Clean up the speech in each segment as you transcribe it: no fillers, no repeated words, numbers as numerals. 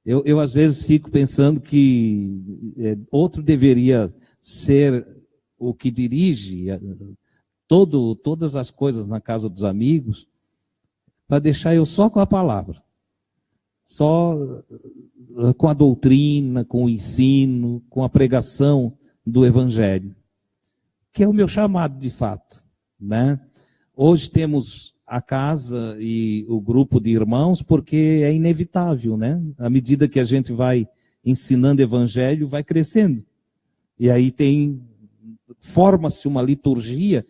Eu às vezes fico pensando que outro deveria ser o que dirige todas as coisas na casa dos amigos, para deixar eu só com a palavra, só com a doutrina, com o ensino, com a pregação do Evangelho, que é o meu chamado de fato, né? Hoje temos a casa e o grupo de irmãos porque é inevitável, né? À medida que a gente vai ensinando Evangelho, vai crescendo. E aí forma-se uma liturgia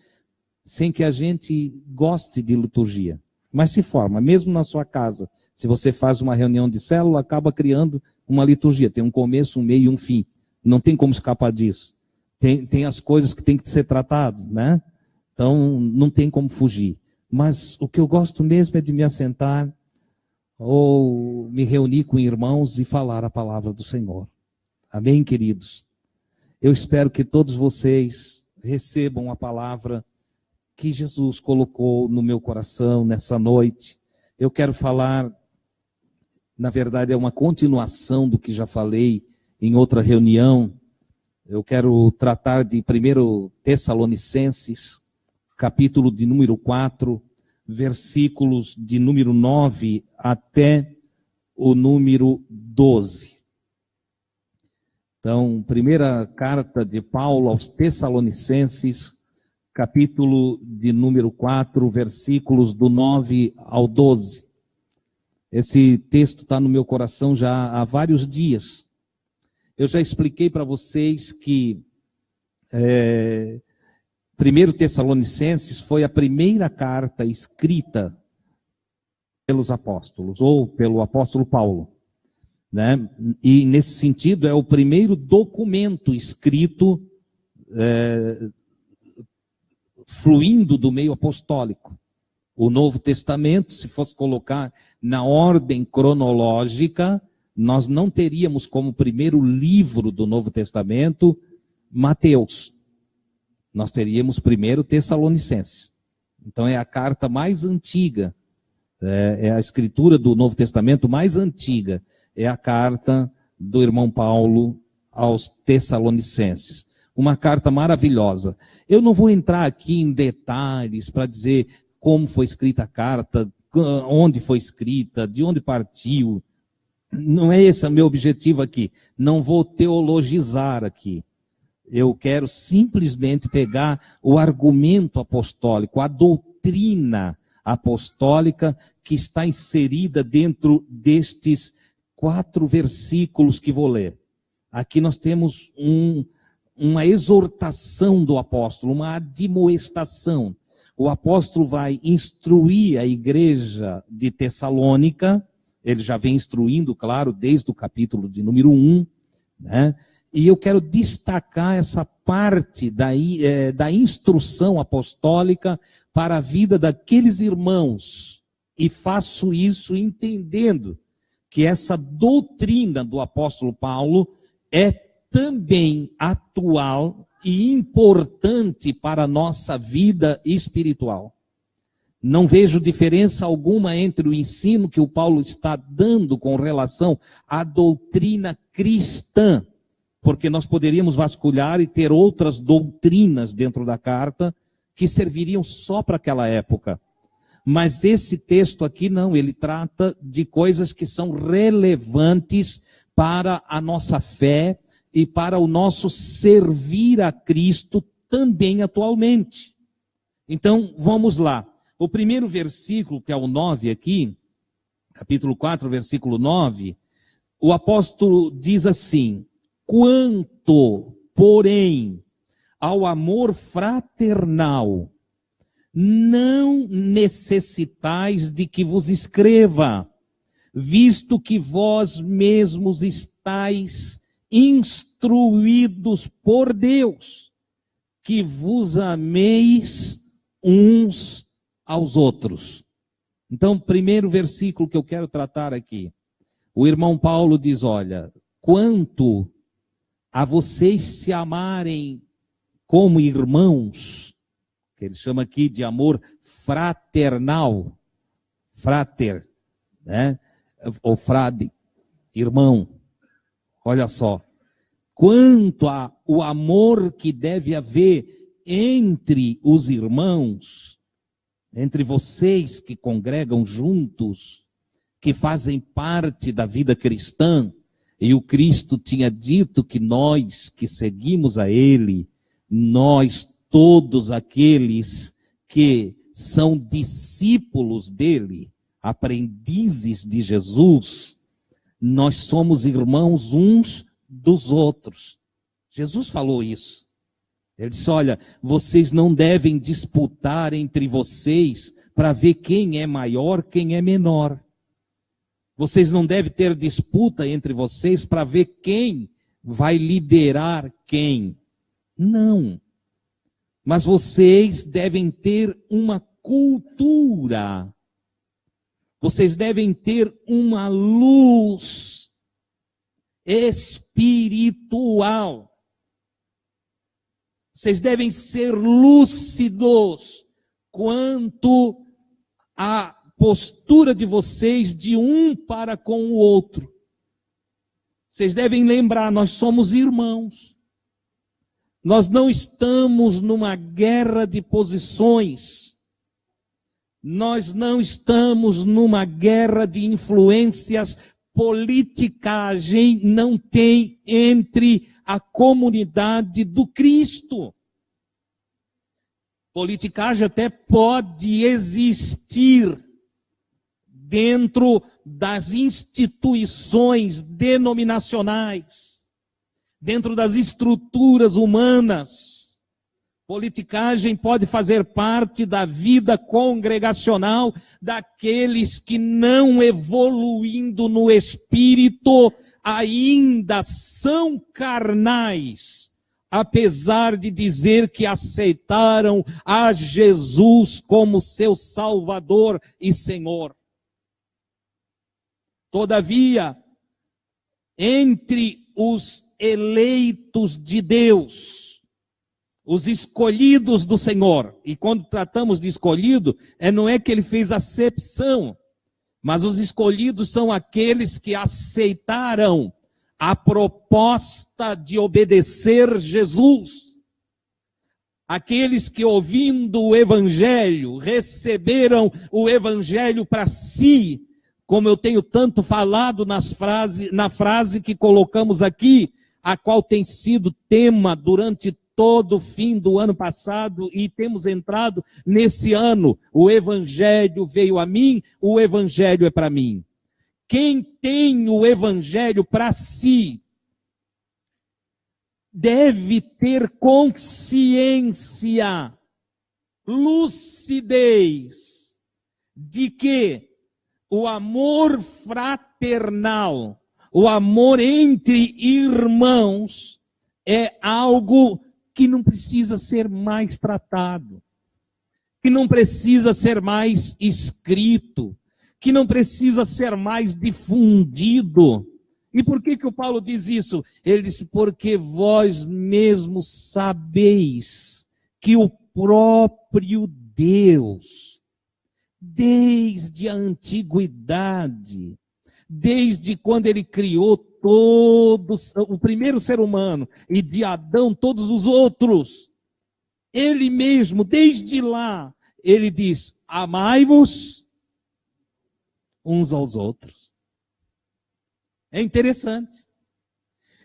sem que a gente goste de liturgia. Mas se forma, mesmo na sua casa. Se você faz uma reunião de célula, acaba criando uma liturgia. Tem um começo, um meio e um fim. Não tem como escapar disso. Tem as coisas que tem que ser tratado, né? Então, não tem como fugir. Mas o que eu gosto mesmo é de me assentar ou me reunir com irmãos e falar a palavra do Senhor. Amém, queridos? Eu espero que todos vocês recebam a palavra que Jesus colocou no meu coração nessa noite. Eu quero falar, na verdade, é uma continuação do que já falei em outra reunião. Eu quero tratar de 1 Tessalonicenses, capítulo de número 4, versículos de número 9 até o número 12. Então, primeira carta de Paulo aos Tessalonicenses, capítulo de número 4, versículos do 9 ao 12. Esse texto está no meu coração já há vários dias. Eu já expliquei para vocês que 1 Tessalonicenses foi a primeira carta escrita pelos apóstolos, ou pelo apóstolo Paulo, né? E nesse sentido é o primeiro documento escrito fluindo do meio apostólico. O Novo Testamento, se fosse colocar na ordem cronológica, nós não teríamos como primeiro livro do Novo Testamento Mateus. Nós teríamos primeiro Tessalonicenses. Então é a carta mais antiga, é a escritura do Novo Testamento mais antiga, é a carta do irmão Paulo aos Tessalonicenses. Uma carta maravilhosa. Eu não vou entrar aqui em detalhes para dizer como foi escrita a carta, onde foi escrita, de onde partiu. Não é esse o meu objetivo aqui. Não vou teologizar aqui. Eu quero simplesmente pegar o argumento apostólico, a doutrina apostólica que está inserida dentro destes 4 versículos que vou ler. Aqui nós temos uma exortação do apóstolo, uma admoestação. O apóstolo vai instruir a igreja de Tessalônica, ele já vem instruindo, claro, desde o capítulo de número 1, né? E eu quero destacar essa parte da instrução apostólica para a vida daqueles irmãos. E faço isso entendendo que essa doutrina do apóstolo Paulo é também atual e importante para a nossa vida espiritual. Não vejo diferença alguma entre o ensino que o Paulo está dando com relação à doutrina cristã, porque nós poderíamos vasculhar e ter outras doutrinas dentro da carta que serviriam só para aquela época. Mas esse texto aqui não, ele trata de coisas que são relevantes para a nossa fé e para o nosso servir a Cristo também atualmente. Então, vamos lá. O primeiro versículo, que é o 9 aqui, capítulo 4, versículo 9, o apóstolo diz assim: quanto, porém, ao amor fraternal, não necessitais de que vos escreva, visto que vós mesmos estáis instruídos por Deus, que vos ameis uns aos outros. Então, primeiro versículo que eu quero tratar aqui, o irmão Paulo diz, olha, quanto a vocês se amarem como irmãos, que ele chama aqui de amor fraternal, frater, né? Ou frade, Irmão, olha só, quanto ao amor que deve haver entre os irmãos, entre vocês que congregam juntos, que fazem parte da vida cristã, e o Cristo tinha dito que nós que seguimos a Ele, nós todos aqueles que são discípulos dele, aprendizes de Jesus, nós somos irmãos uns dos outros. Jesus falou isso. Ele disse, olha, vocês não devem disputar entre vocês para ver quem é maior, quem é menor. Vocês não devem ter disputa entre vocês para ver quem vai liderar quem. Não. Mas vocês devem ter uma cultura. Vocês devem ter uma luz espiritual. Vocês devem ser lúcidos quanto à postura de vocês de um para com o outro. Vocês devem lembrar, nós somos irmãos. Nós não estamos numa guerra de posições. Nós não estamos numa guerra de influências. Politicagem não tem entre a comunidade do Cristo. Politicagem até pode existir dentro das instituições denominacionais, dentro das estruturas humanas. Politicagem pode fazer parte da vida congregacional daqueles que não evoluindo no espírito ainda são carnais, apesar de dizer que aceitaram a Jesus como seu Salvador e Senhor. Todavia, entre os eleitos de Deus, os escolhidos do Senhor, e quando tratamos de escolhido, não é que ele fez acepção, mas os escolhidos são aqueles que aceitaram a proposta de obedecer Jesus. Aqueles que, ouvindo o Evangelho, receberam o Evangelho para si, como eu tenho tanto falado na frase que colocamos aqui, a qual tem sido tema durante todo o fim do ano passado e temos entrado nesse ano. O Evangelho veio a mim, o Evangelho é para mim. Quem tem o Evangelho para si deve ter consciência, lucidez de que o amor fraternal, o amor entre irmãos, é algo que não precisa ser mais tratado, que não precisa ser mais escrito, que não precisa ser mais difundido. E por que o Paulo diz isso? Ele diz, porque vós mesmos sabeis que o próprio Deus, desde a antiguidade, desde quando ele criou todos, o primeiro ser humano, e de Adão todos os outros, ele mesmo, desde lá, ele diz, amai-vos uns aos outros. É interessante.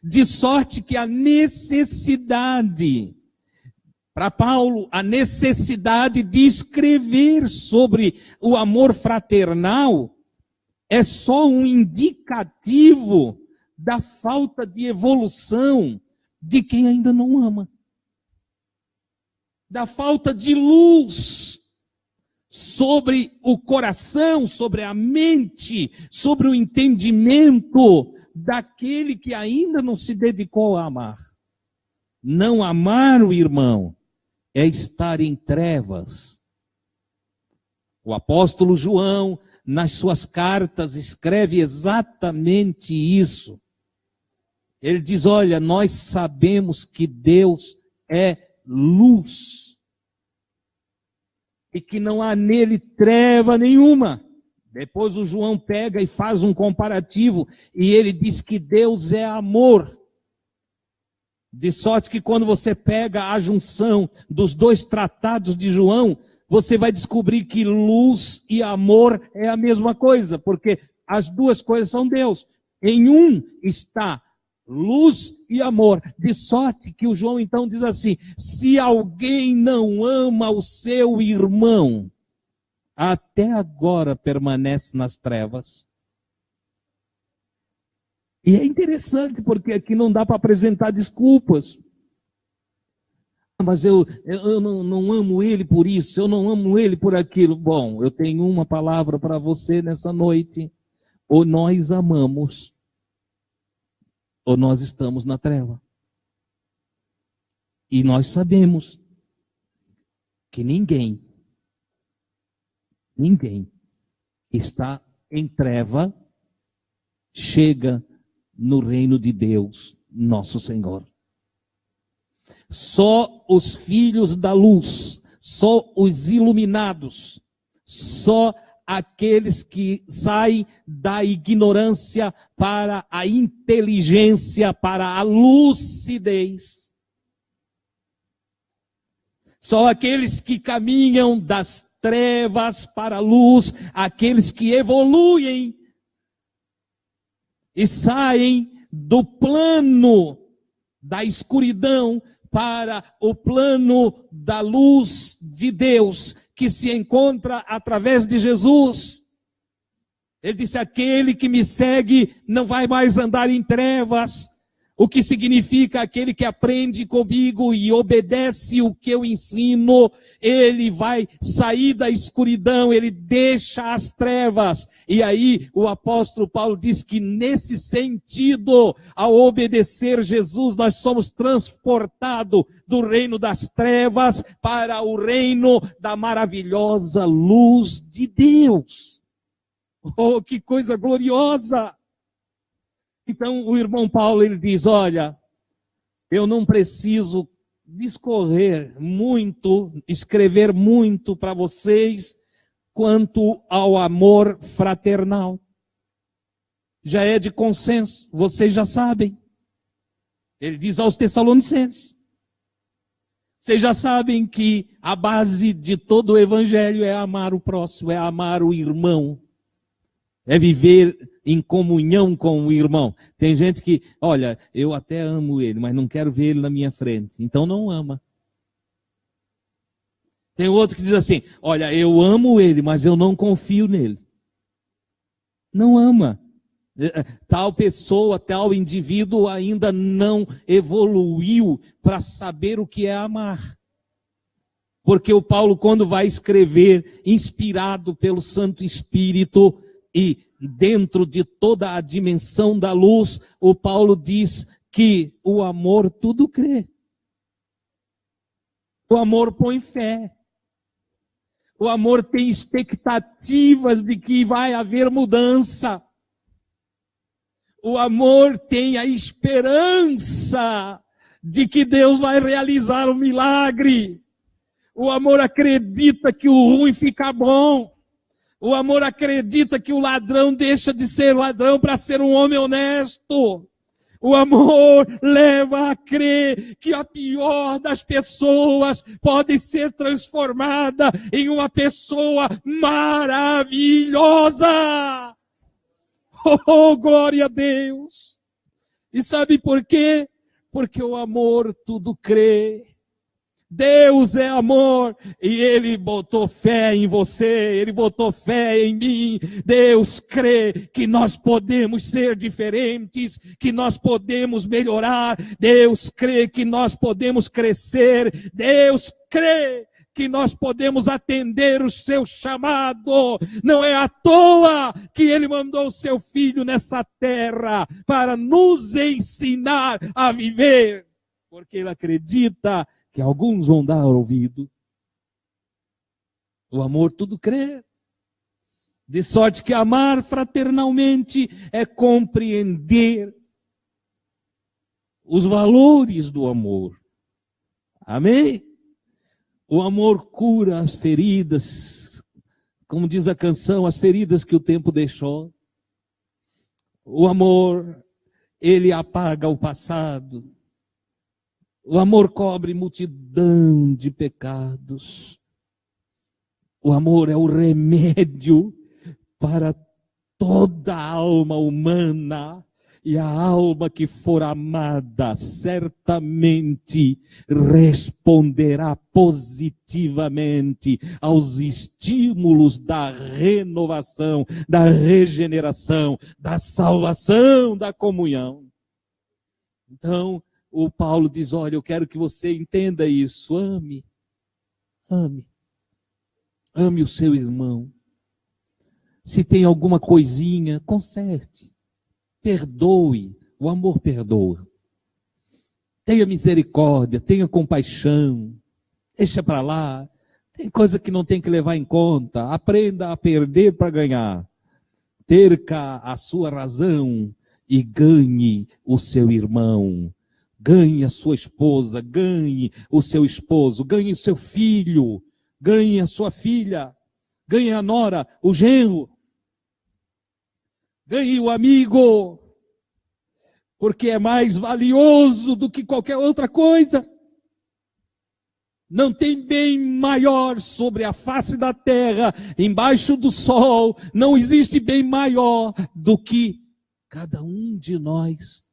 De sorte que a necessidade, para Paulo, a necessidade de escrever sobre o amor fraternal é só um indicativo da falta de evolução de quem ainda não ama. Da falta de luz sobre o coração, sobre a mente, sobre o entendimento daquele que ainda não se dedicou a amar. Não amar o irmão é estar em trevas. O apóstolo João, nas suas cartas, escreve exatamente isso. Ele diz, olha, nós sabemos que Deus é luz e que não há nele treva nenhuma. Depois o João pega e faz um comparativo, e ele diz que Deus é amor. De sorte que quando você pega a junção dos dois tratados de João, você vai descobrir que luz e amor é a mesma coisa, porque as duas coisas são Deus. Em um está luz e amor. De sorte que o João então diz assim: se alguém não ama o seu irmão, até agora permanece nas trevas. E é interessante, porque aqui não dá para apresentar desculpas. Mas eu não amo ele por isso, eu não amo ele por aquilo. Bom, eu tenho uma palavra para você nessa noite. Ou nós amamos, ou nós estamos na treva. E nós sabemos que ninguém está em treva, chega no reino de Deus, nosso Senhor. Só os filhos da luz, só os iluminados, só aqueles que saem da ignorância para a inteligência, para a lucidez. Só aqueles que caminham das trevas para a luz, aqueles que evoluem e saem do plano da escuridão para o plano da luz de Deus, que se encontra através de Jesus. Ele disse: aquele que me segue não vai mais andar em trevas, o que significa aquele que aprende comigo e obedece o que eu ensino, ele vai sair da escuridão, ele deixa as trevas. E aí o apóstolo Paulo diz que nesse sentido, ao obedecer Jesus, nós somos transportados do reino das trevas para o reino da maravilhosa luz de Deus. Oh, que coisa gloriosa! Então o irmão Paulo, ele diz: olha, eu não preciso discorrer muito, escrever muito para vocês quanto ao amor fraternal. Já é de consenso, vocês já sabem. Ele diz aos Tessalonicenses: vocês já sabem que a base de todo o evangelho é amar o próximo, é amar o irmão, é viver em comunhão com o irmão. Tem gente que, olha, eu até amo ele, mas não quero ver ele na minha frente. Então não ama. Tem outro que diz assim: olha, eu amo ele, mas eu não confio nele. Não ama. Tal pessoa, tal indivíduo ainda não evoluiu para saber o que é amar. Porque o Paulo, quando vai escrever, inspirado pelo Santo Espírito e dentro de toda a dimensão da luz, o Paulo diz que o amor tudo crê. O amor põe fé. O amor tem expectativas de que vai haver mudança. O amor tem a esperança de que Deus vai realizar um milagre. O amor acredita que o ruim fica bom. O amor acredita que o ladrão deixa de ser ladrão para ser um homem honesto. O amor leva a crer que a pior das pessoas pode ser transformada em uma pessoa maravilhosa. Oh, glória a Deus! E sabe por quê? Porque o amor tudo crê. Deus é amor, e Ele botou fé em você, Ele botou fé em mim. Deus crê que nós podemos ser diferentes, que nós podemos melhorar. Deus crê que nós podemos crescer. Deus crê que nós podemos atender o seu chamado. Não é à toa que Ele mandou o seu Filho nessa terra para nos ensinar a viver, porque Ele acredita que alguns vão dar ouvido. O amor tudo crê. De sorte que amar fraternalmente é compreender os valores do amor. Amém? O amor cura as feridas, como diz a canção, as feridas que o tempo deixou. O amor, ele apaga o passado. O amor cobre multidão de pecados. O amor é o remédio para toda a alma humana. E a alma que for amada certamente responderá positivamente aos estímulos da renovação, da regeneração, da salvação, da comunhão. Então, o Paulo diz, olha, eu quero que você entenda isso. Ame, ame. Ame o seu irmão. Se tem alguma coisinha, conserte. Perdoe, o amor perdoa. Tenha misericórdia, tenha compaixão. Deixa para lá. Tem coisa que não tem que levar em conta. Aprenda a perder para ganhar. Perca a sua razão e ganhe o seu irmão. Ganhe a sua esposa, ganhe o seu esposo, ganhe o seu filho, ganhe a sua filha, ganhe a nora, o genro. Ganhe o amigo, porque é mais valioso do que qualquer outra coisa. Não tem bem maior sobre a face da terra, embaixo do sol, não existe bem maior do que cada um de nós.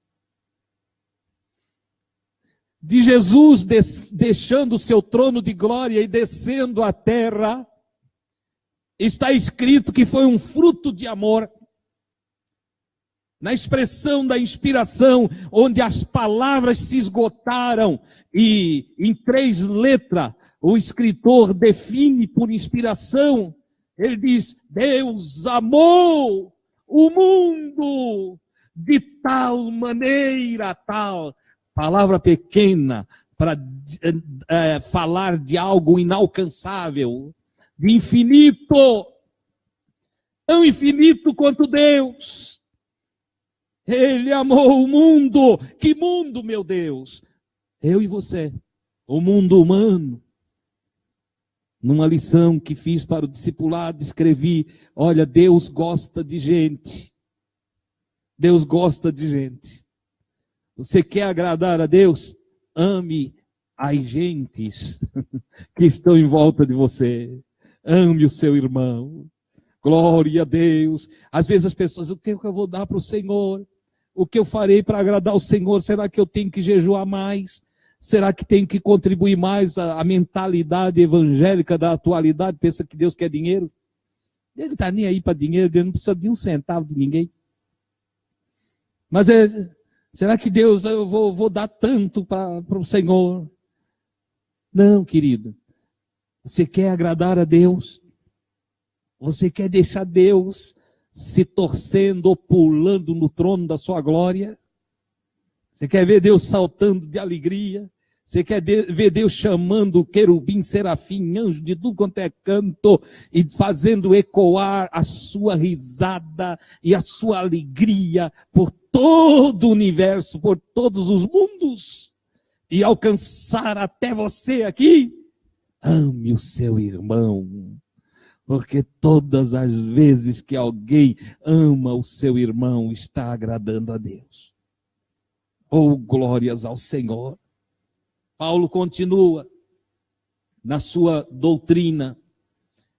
De Jesus deixando o seu trono de glória e descendo à terra, está escrito que foi um fruto de amor. Na expressão da inspiração, onde as palavras se esgotaram e em 3 letras o escritor define por inspiração, ele diz, Deus amou o mundo de tal maneira, tal, palavra pequena para falar de algo inalcançável, de infinito, tão infinito quanto Deus. Ele amou o mundo. Que mundo, meu Deus? Eu e você. O mundo humano. Numa lição que fiz para o discipulado, escrevi, olha, Deus gosta de gente. Deus gosta de gente. Você quer agradar a Deus? Ame as gentes que estão em volta de você. Ame o seu irmão. Glória a Deus. Às vezes as pessoas, o que eu vou dar para o Senhor? O que eu farei para agradar o Senhor? Será que eu tenho que jejuar mais? Será que tenho que contribuir mais à mentalidade evangélica da atualidade? Pensa que Deus quer dinheiro? Ele não está nem aí para dinheiro, Deus não precisa de um centavo de ninguém. Mas será que Deus, eu vou dar tanto para o Senhor? Não, querido. Você quer agradar a Deus? Você quer deixar Deus se torcendo ou pulando no trono da sua glória? Você quer ver Deus saltando de alegria? Você quer ver Deus chamando o querubim, serafim, anjo de tudo quanto é canto e fazendo ecoar a sua risada e a sua alegria por todo o universo, por todos os mundos e alcançar até você aqui? Ame o seu irmão. Porque todas as vezes que alguém ama o seu irmão, está agradando a Deus. Oh, glórias ao Senhor. Paulo continua na sua doutrina.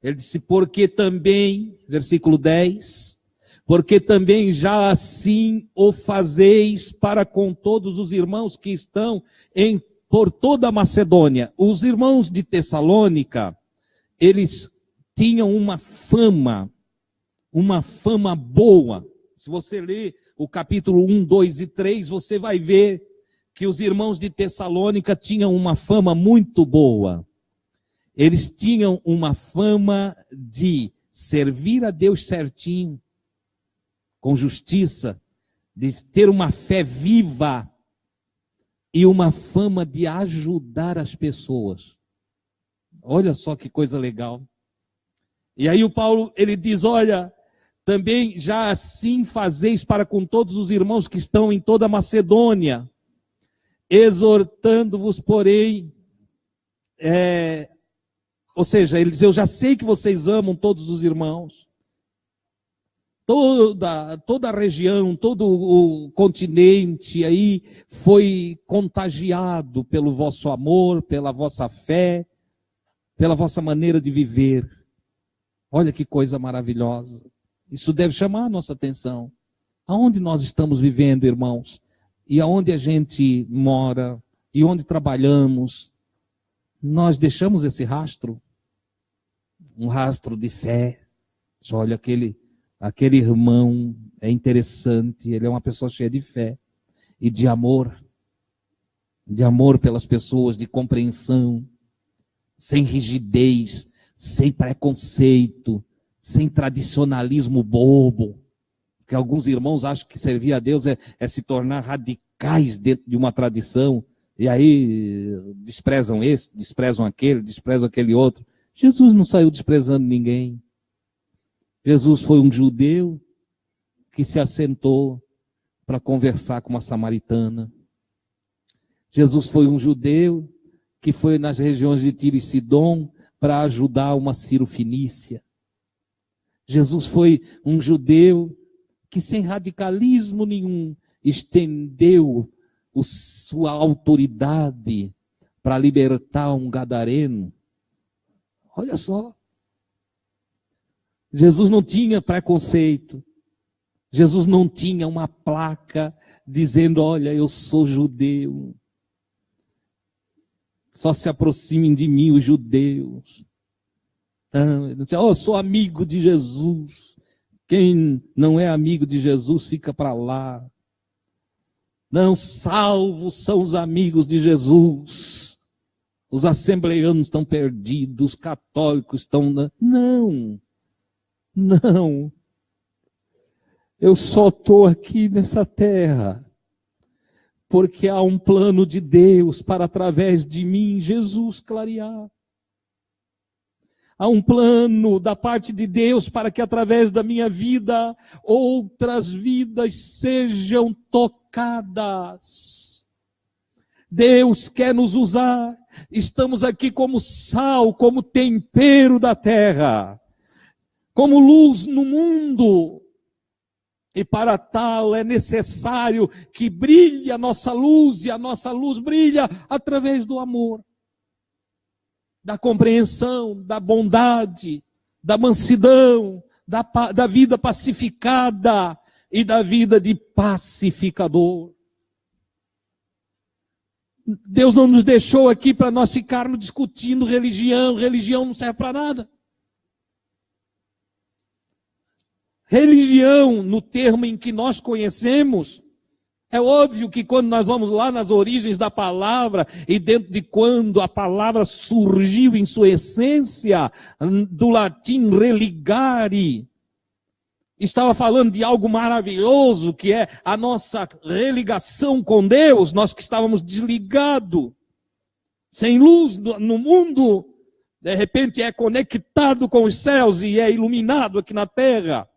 Ele disse, porque também, versículo 10, porque também já assim o fazeis para com todos os irmãos que estão por toda a Macedônia. Os irmãos de Tessalônica, eles tinham uma fama boa. Se você ler o capítulo 1, 2 e 3, você vai ver que os irmãos de Tessalônica tinham uma fama muito boa. Eles tinham uma fama de servir a Deus certinho, com justiça, de ter uma fé viva e uma fama de ajudar as pessoas. Olha só que coisa legal. E aí o Paulo, ele diz, olha, também já assim fazeis para com todos os irmãos que estão em toda a Macedônia, exortando-vos, porém, Ou seja, ele diz, eu já sei que vocês amam todos os irmãos. Toda a região, todo o continente aí foi contagiado pelo vosso amor, pela vossa fé, pela vossa maneira de viver. Olha que coisa maravilhosa. Isso deve chamar a nossa atenção. Aonde nós estamos vivendo, irmãos? E aonde a gente mora? E onde trabalhamos? Nós deixamos esse rastro? Um rastro de fé. Olha, aquele irmão é interessante, ele é uma pessoa cheia de fé e de amor pelas pessoas, de compreensão, sem rigidez, sem preconceito, sem tradicionalismo bobo, porque alguns irmãos acham que servir a Deus é se tornar radicais dentro de uma tradição, e aí desprezam esse, desprezam aquele outro. Jesus não saiu desprezando ninguém. Jesus foi um judeu que se assentou para conversar com uma samaritana. Jesus foi um judeu que foi nas regiões de Tiro e Sidom para ajudar uma Ciro-fenícia. Jesus foi um judeu que sem radicalismo nenhum estendeu sua autoridade para libertar um gadareno. Olha só. Jesus não tinha preconceito. Jesus não tinha uma placa dizendo, olha, eu sou judeu. Só se aproximem de mim os judeus. Não, ele não dizia, eu sou amigo de Jesus. Quem não é amigo de Jesus fica para lá. Não, salvos são os amigos de Jesus. Os assembleanos estão perdidos, os católicos estão... Não. Eu só estou aqui nessa terra porque há um plano de Deus para, através de mim, Jesus clarear. Há um plano da parte de Deus para que, através da minha vida, outras vidas sejam tocadas. Deus quer nos usar. Estamos aqui como sal, como tempero da terra, como luz no mundo. E para tal é necessário que brilhe a nossa luz, e a nossa luz brilha através do amor, da compreensão, da bondade, da mansidão, da vida pacificada e da vida de pacificador. Deus não nos deixou aqui para nós ficarmos discutindo religião. Religião não serve para nada. Religião, no termo em que nós conhecemos, é óbvio que quando nós vamos lá nas origens da palavra, e dentro de quando a palavra surgiu em sua essência, do latim religare, estava falando de algo maravilhoso, que é a nossa religação com Deus, nós que estávamos desligados, sem luz no mundo, de repente é conectado com os céus e é iluminado aqui na terra.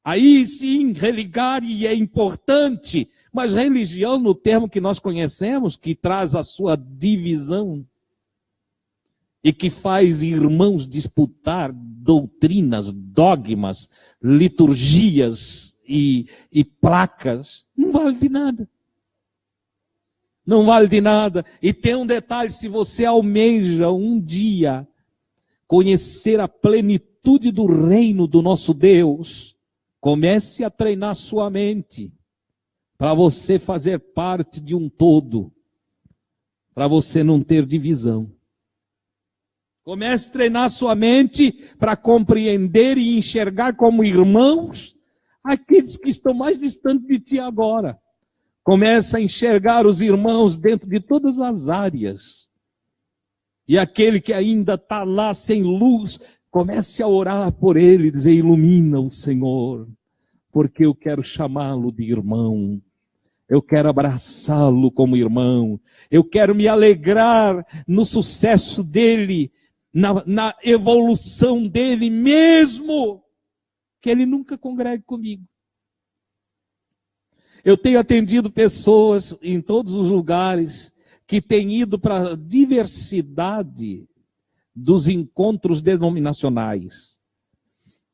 Aí sim, religare é importante, mas religião, no termo que nós conhecemos, que traz a sua divisão e que faz irmãos disputar doutrinas, dogmas, liturgias e placas, não vale de nada. Não vale de nada. E tem um detalhe, se você almeja um dia conhecer a plenitude do reino do nosso Deus, comece a treinar sua mente para você fazer parte de um todo, para você não ter divisão. Comece a treinar sua mente para compreender e enxergar como irmãos aqueles que estão mais distantes de ti agora. Comece a enxergar os irmãos dentro de todas as áreas. E aquele que ainda está lá sem luz, comece a orar por ele, dizer, ilumina o Senhor, porque eu quero chamá-lo de irmão. Eu quero abraçá-lo como irmão. Eu quero me alegrar no sucesso dele, na evolução dele, mesmo que ele nunca congregue comigo. Eu tenho atendido pessoas em todos os lugares que têm ido para a diversidade dos encontros denominacionais.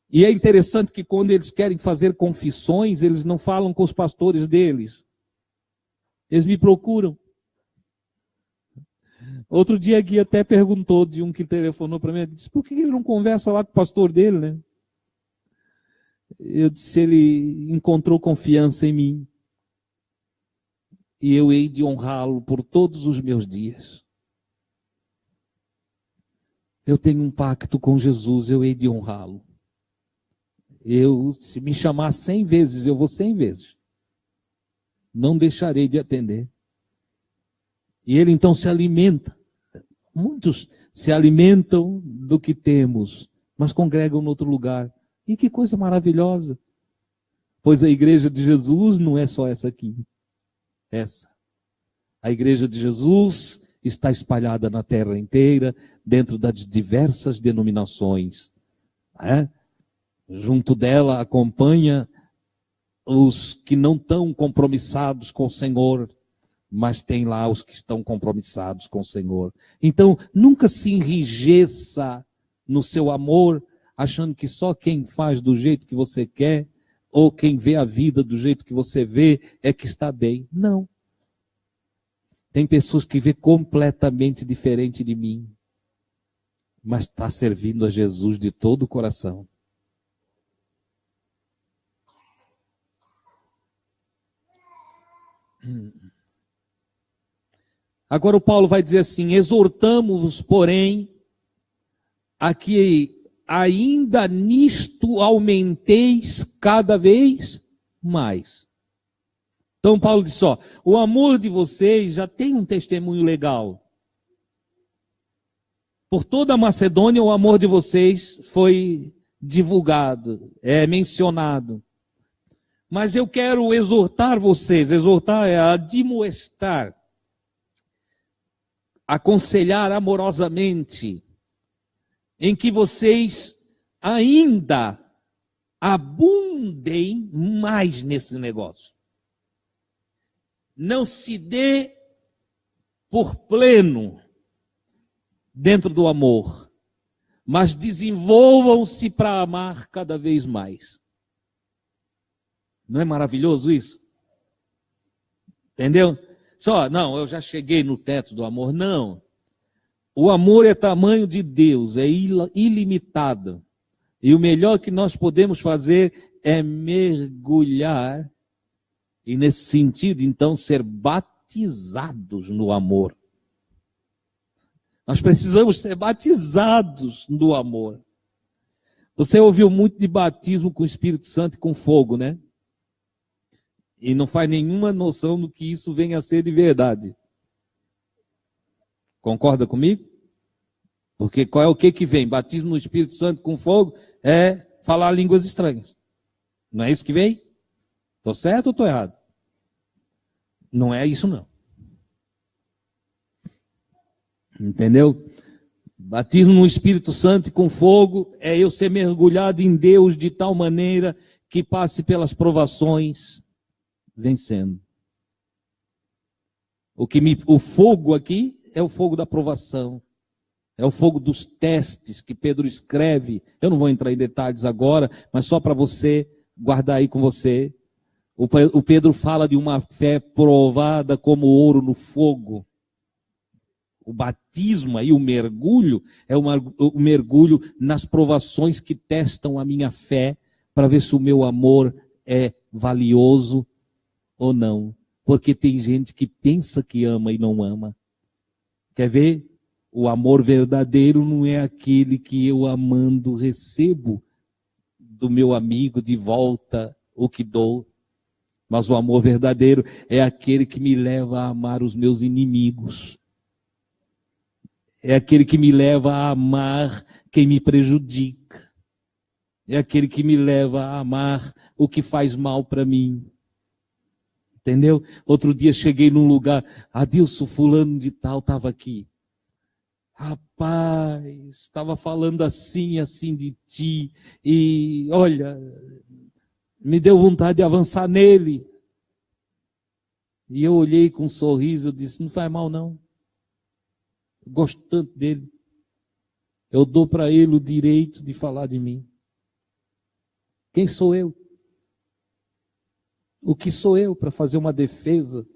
E é interessante que quando eles querem fazer confissões, eles não falam com os pastores deles. Eles me procuram. Outro dia a Gui até perguntou de um que telefonou para mim, disse, por que ele não conversa lá com o pastor dele, né? Eu disse, ele encontrou confiança em mim. E eu hei de honrá-lo por todos os meus dias. Eu tenho um pacto com Jesus, eu hei de honrá-lo. Se me chamar 100 vezes, eu vou 100 vezes. Não deixarei de atender. E ele então se alimenta. Muitos se alimentam do que temos, mas congregam em outro lugar. E que coisa maravilhosa. Pois a igreja de Jesus não é só essa aqui. Essa. A igreja de Jesus está espalhada na terra inteira, dentro das diversas denominações. Junto dela acompanha os que não estão compromissados com o Senhor, mas tem lá os que estão compromissados com o Senhor. Então, nunca se enrijeça no seu amor, achando que só quem faz do jeito que você quer, ou quem vê a vida do jeito que você vê, é que está bem. Não. Tem pessoas que vê completamente diferente de mim, mas está servindo a Jesus de todo o coração. Agora o Paulo vai dizer assim, exortamo-vos, porém, a que ainda nisto aumenteis cada vez mais. Então Paulo diz, o amor de vocês já tem um testemunho legal. Por toda a Macedônia o amor de vocês foi divulgado, é mencionado. Mas eu quero exortar vocês, exortar é admoestar, aconselhar amorosamente, em que vocês ainda abundem mais nesse negócio. Não se dê por pleno dentro do amor, mas desenvolvam-se para amar cada vez mais. Não é maravilhoso isso? Entendeu? Não, eu já cheguei no teto do amor. Não. O amor é tamanho de Deus, é ilimitado. E o melhor que nós podemos fazer é mergulhar, e nesse sentido, então, ser batizados no amor. Nós precisamos ser batizados no amor. Você ouviu muito de batismo com o Espírito Santo e com fogo, né? E não faz nenhuma noção do que isso venha a ser de verdade. Concorda comigo? Porque qual é o que vem? Batismo no Espírito Santo com fogo é falar línguas estranhas. Não é isso que vem? Estou certo ou estou errado? Não é isso não. Entendeu? Batismo no Espírito Santo e com fogo é eu ser mergulhado em Deus de tal maneira que passe pelas provações vencendo. O fogo aqui é o fogo da provação. É o fogo dos testes que Pedro escreve. Eu não vou entrar em detalhes agora, mas só para você guardar aí com você. O Pedro fala de uma fé provada como ouro no fogo. O batismo aí, o mergulho, é o mergulho nas provações que testam a minha fé para ver se o meu amor é valioso ou não. Porque tem gente que pensa que ama e não ama. Quer ver? O amor verdadeiro não é aquele que eu amando recebo do meu amigo de volta o que dou. Mas o amor verdadeiro é aquele que me leva a amar os meus inimigos. É aquele que me leva a amar quem me prejudica. É aquele que me leva a amar o que faz mal para mim. Entendeu? Outro dia cheguei num lugar, Adilson, fulano de tal estava aqui. Rapaz, estava falando assim de ti. E olha, me deu vontade de avançar nele. E eu olhei com um sorriso, eu disse, não faz mal não. Eu gosto tanto dele. eu dou para ele o direito de falar de mim. Quem sou eu? O que sou eu para fazer uma defesa?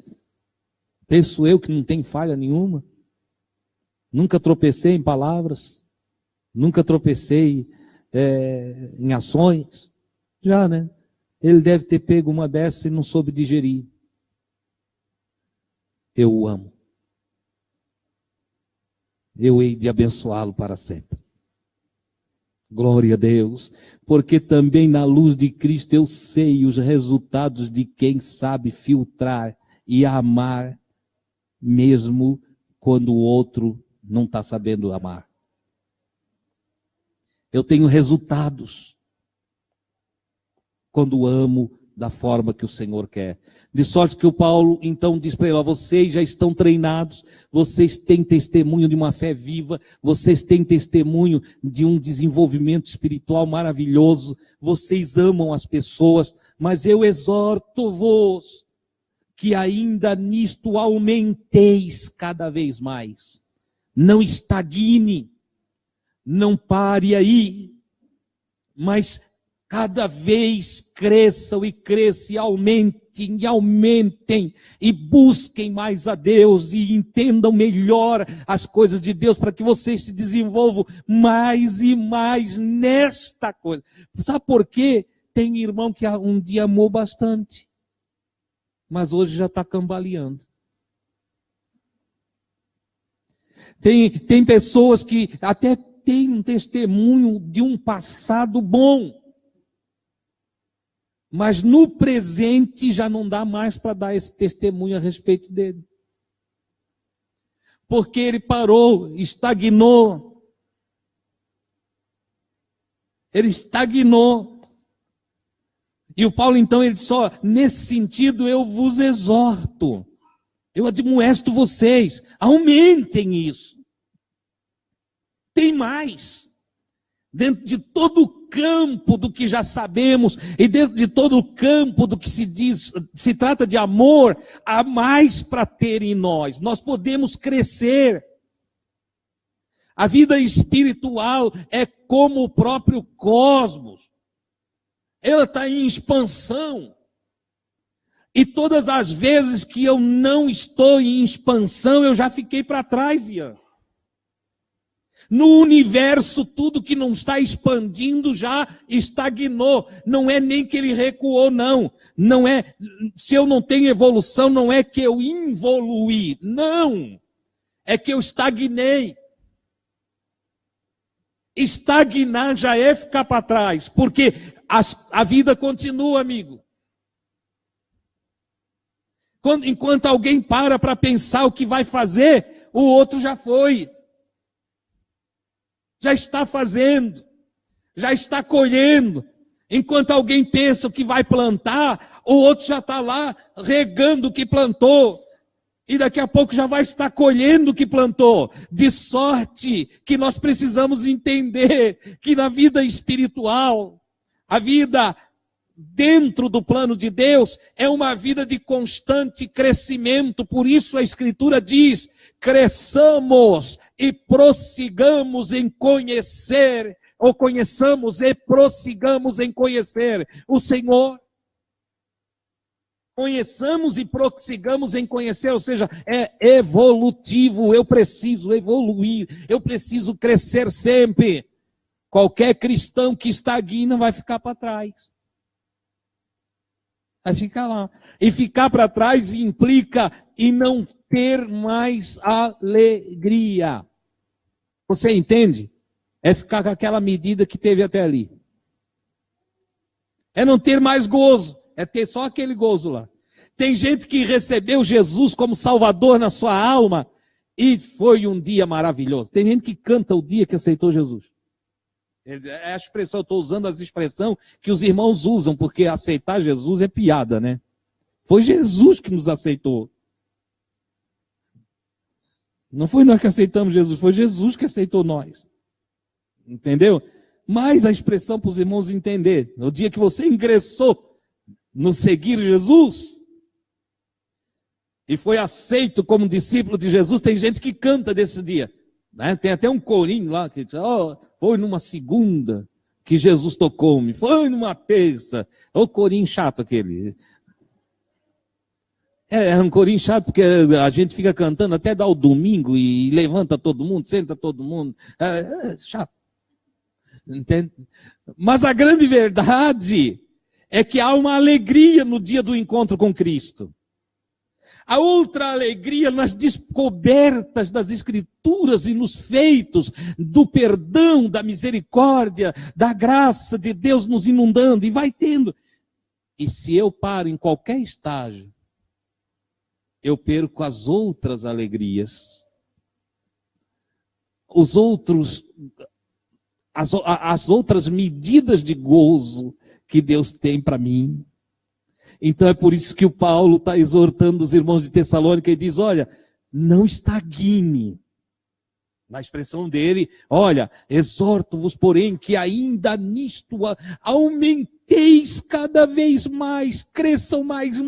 Penso eu que não tem falha nenhuma? Nunca tropecei em palavras? Nunca tropecei em ações? Já, né? Ele deve ter pego uma dessas e não soube digerir. Eu o amo. Eu hei de abençoá-lo para sempre. Glória a Deus. Porque também na luz de Cristo eu sei os resultados de quem sabe filtrar e amar, mesmo quando o outro não está sabendo amar. Eu tenho resultados quando amo da forma que o Senhor quer. De sorte que o Paulo então diz para ele, vocês já estão treinados, vocês têm testemunho de uma fé viva, vocês têm testemunho de um desenvolvimento espiritual maravilhoso, vocês amam as pessoas, mas eu exorto-vos que ainda nisto aumenteis cada vez mais. Não estagne, não pare aí, mas cada vez cresçam e cresçam e aumentem e busquem mais a Deus e entendam melhor as coisas de Deus para que vocês se desenvolvam mais e mais nesta coisa. Sabe por quê? Tem irmão que um dia amou bastante, mas hoje já está cambaleando. Tem pessoas que até têm um testemunho de um passado bom, mas no presente já não dá mais para dar esse testemunho a respeito dele. Porque ele parou, estagnou. Ele estagnou. E o Paulo então, ele só, nesse sentido, eu vos exorto. Eu admoesto vocês, aumentem isso. Tem mais. Dentro de todo o campo do que já sabemos, e dentro de todo o campo do que se trata de amor, há mais para ter em nós. Nós podemos crescer. A vida espiritual é como o próprio cosmos. Ela está em expansão. E todas as vezes que eu não estou em expansão, eu já fiquei para trás, Ian. No universo, tudo que não está expandindo já estagnou. Não é nem que ele recuou, não. Não é, se eu não tenho evolução, não é que eu involuí. Não. É que eu estagnei. Estagnar já é ficar para trás. Porque a vida continua, amigo. Enquanto alguém para pensar o que vai fazer, o outro já foi. Já está fazendo, já está colhendo. Enquanto alguém pensa o que vai plantar, o outro já está lá regando o que plantou. E daqui a pouco já vai estar colhendo o que plantou. De sorte que nós precisamos entender que na vida espiritual, a vida dentro do plano de Deus é uma vida de constante crescimento. Por isso a Escritura diz: cresçamos e prossigamos em conhecer, ou conheçamos e prossigamos em conhecer o Senhor. Conheçamos e prossigamos em conhecer, ou seja, é evolutivo. Eu preciso evoluir, eu preciso crescer sempre. Qualquer cristão que estagna vai ficar para trás. Vai ficar lá. E ficar para trás implica em não ter mais alegria. Você entende? É ficar com aquela medida que teve até ali. É não ter mais gozo. É ter só aquele gozo lá. Tem gente que recebeu Jesus como Salvador na sua alma e foi um dia maravilhoso. Tem gente que canta o dia que aceitou Jesus. É a expressão, eu estou usando as expressões que os irmãos usam, porque aceitar Jesus é piada, né? Foi Jesus que nos aceitou. Não foi nós que aceitamos Jesus, foi Jesus que aceitou nós. Entendeu? Mas a expressão para os irmãos entender, no dia que você ingressou no seguir Jesus e foi aceito como discípulo de Jesus, tem gente que canta desse dia. Né? Tem até um corinho lá que diz, foi numa segunda que Jesus tocou-me, foi numa terça. O corinho chato aquele. É um corinho chato porque a gente fica cantando até dar o domingo e levanta todo mundo, senta todo mundo. É chato. Entende? Mas a grande verdade é que há uma alegria no dia do encontro com Cristo. A outra alegria nas descobertas das Escrituras e nos feitos do perdão, da misericórdia, da graça de Deus nos inundando, e vai tendo. E se eu paro em qualquer estágio, eu perco as outras alegrias, as outras medidas de gozo que Deus tem para mim. Então é por isso que o Paulo está exortando os irmãos de Tessalônica e diz, olha, não estagne. Na expressão dele, olha, exorto-vos, porém, que ainda nisto aumenteis cada vez mais, cresçam mais,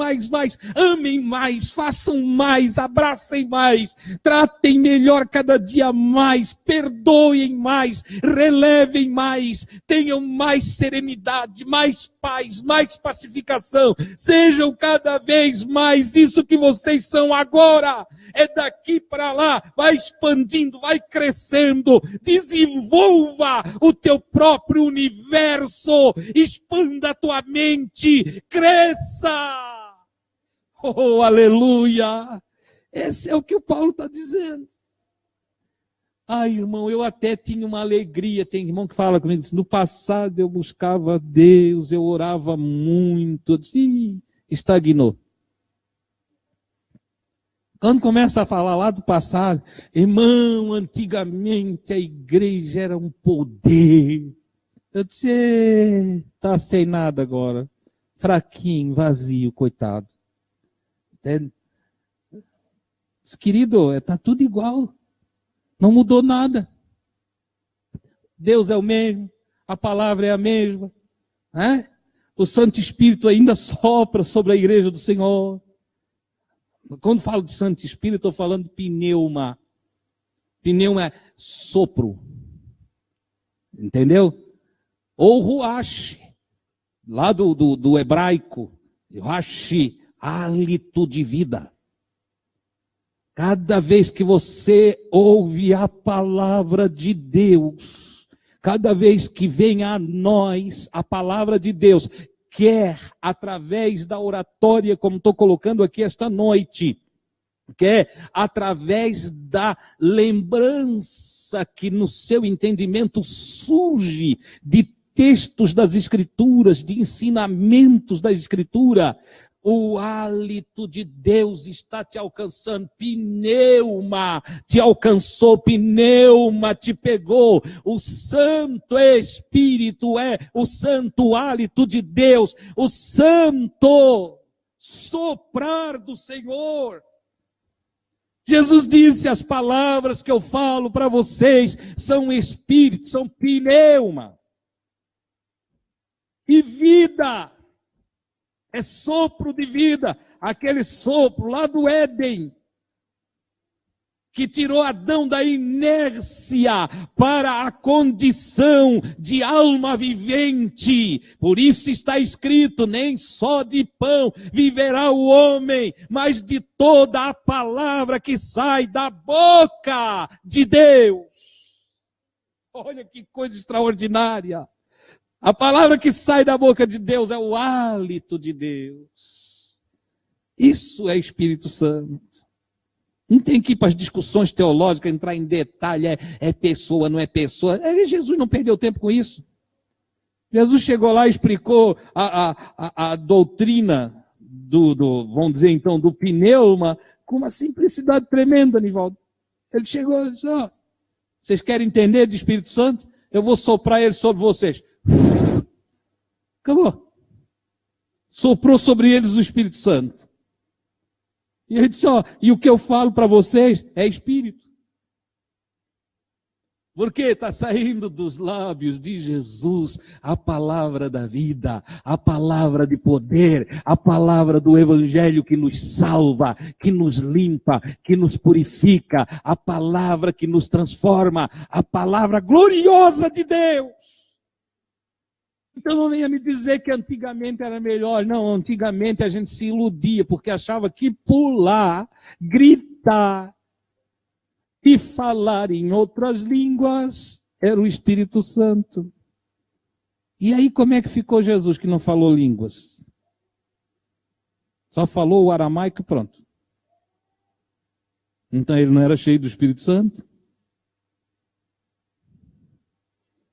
amem mais, façam mais, abracem mais, tratem melhor cada dia mais, perdoem mais, relevem mais, tenham mais serenidade, mais paz, mais pacificação, sejam cada vez mais isso que vocês são agora. É daqui para lá, vai expandindo, vai crescendo, desenvolva o teu próprio universo, expanda a tua mente, cresça. Oh, aleluia! Esse é o que o Paulo está dizendo. Ai, irmão, eu até tinha uma alegria, tem irmão que fala comigo, no passado eu buscava Deus, eu orava muito, eu disse, estagnou. Quando começa a falar lá do passado, irmão, antigamente a igreja era um poder. Eu disse, está sem nada agora. Fraquinho, vazio, coitado. Entende? Disse, querido, está tudo igual. Não mudou nada. Deus é o mesmo, a palavra é a mesma. Né? O Santo Espírito ainda sopra sobre a igreja do Senhor. Quando falo de Santo Espírito, estou falando de pneuma. Pneuma é sopro. Entendeu? Ou ruach, lá do hebraico. Ruach, hálito de vida. Cada vez que você ouve a palavra de Deus, cada vez que vem a nós a palavra de Deus, quer através da oratória, como estou colocando aqui esta noite, quer através da lembrança que no seu entendimento surge de textos das Escrituras, de ensinamentos da Escritura, o hálito de Deus está te alcançando, pneuma te alcançou, pneuma te pegou, o Santo Espírito é o santo hálito de Deus, o santo soprar do Senhor. Jesus disse, as palavras que eu falo para vocês são espírito, são pneuma e vida. É sopro de vida, aquele sopro lá do Éden, que tirou Adão da inércia para a condição de alma vivente. Por isso está escrito, nem só de pão viverá o homem, mas de toda a palavra que sai da boca de Deus. Olha que coisa extraordinária. A palavra que sai da boca de Deus é o hálito de Deus. Isso é Espírito Santo. Não tem que ir para as discussões teológicas, entrar em detalhe, é pessoa, não é pessoa. Jesus não perdeu tempo com isso. Jesus chegou lá e explicou a doutrina vamos dizer então, do pneuma, com uma simplicidade tremenda, Nivaldo. Ele chegou e disse, vocês querem entender de Espírito Santo? Eu vou soprar ele sobre vocês. Acabou. Soprou sobre eles o Espírito Santo. E ele disse, e o que eu falo para vocês é Espírito. Porque está saindo dos lábios de Jesus a palavra da vida, a palavra de poder, a palavra do Evangelho que nos salva, que nos limpa, que nos purifica, a palavra que nos transforma, a palavra gloriosa de Deus. Então não venha me dizer que antigamente era melhor. Não, antigamente a gente se iludia, porque achava que pular, gritar e falar em outras línguas era o Espírito Santo. E aí como é que ficou Jesus que não falou línguas? Só falou o aramaico e pronto. Então ele não era cheio do Espírito Santo?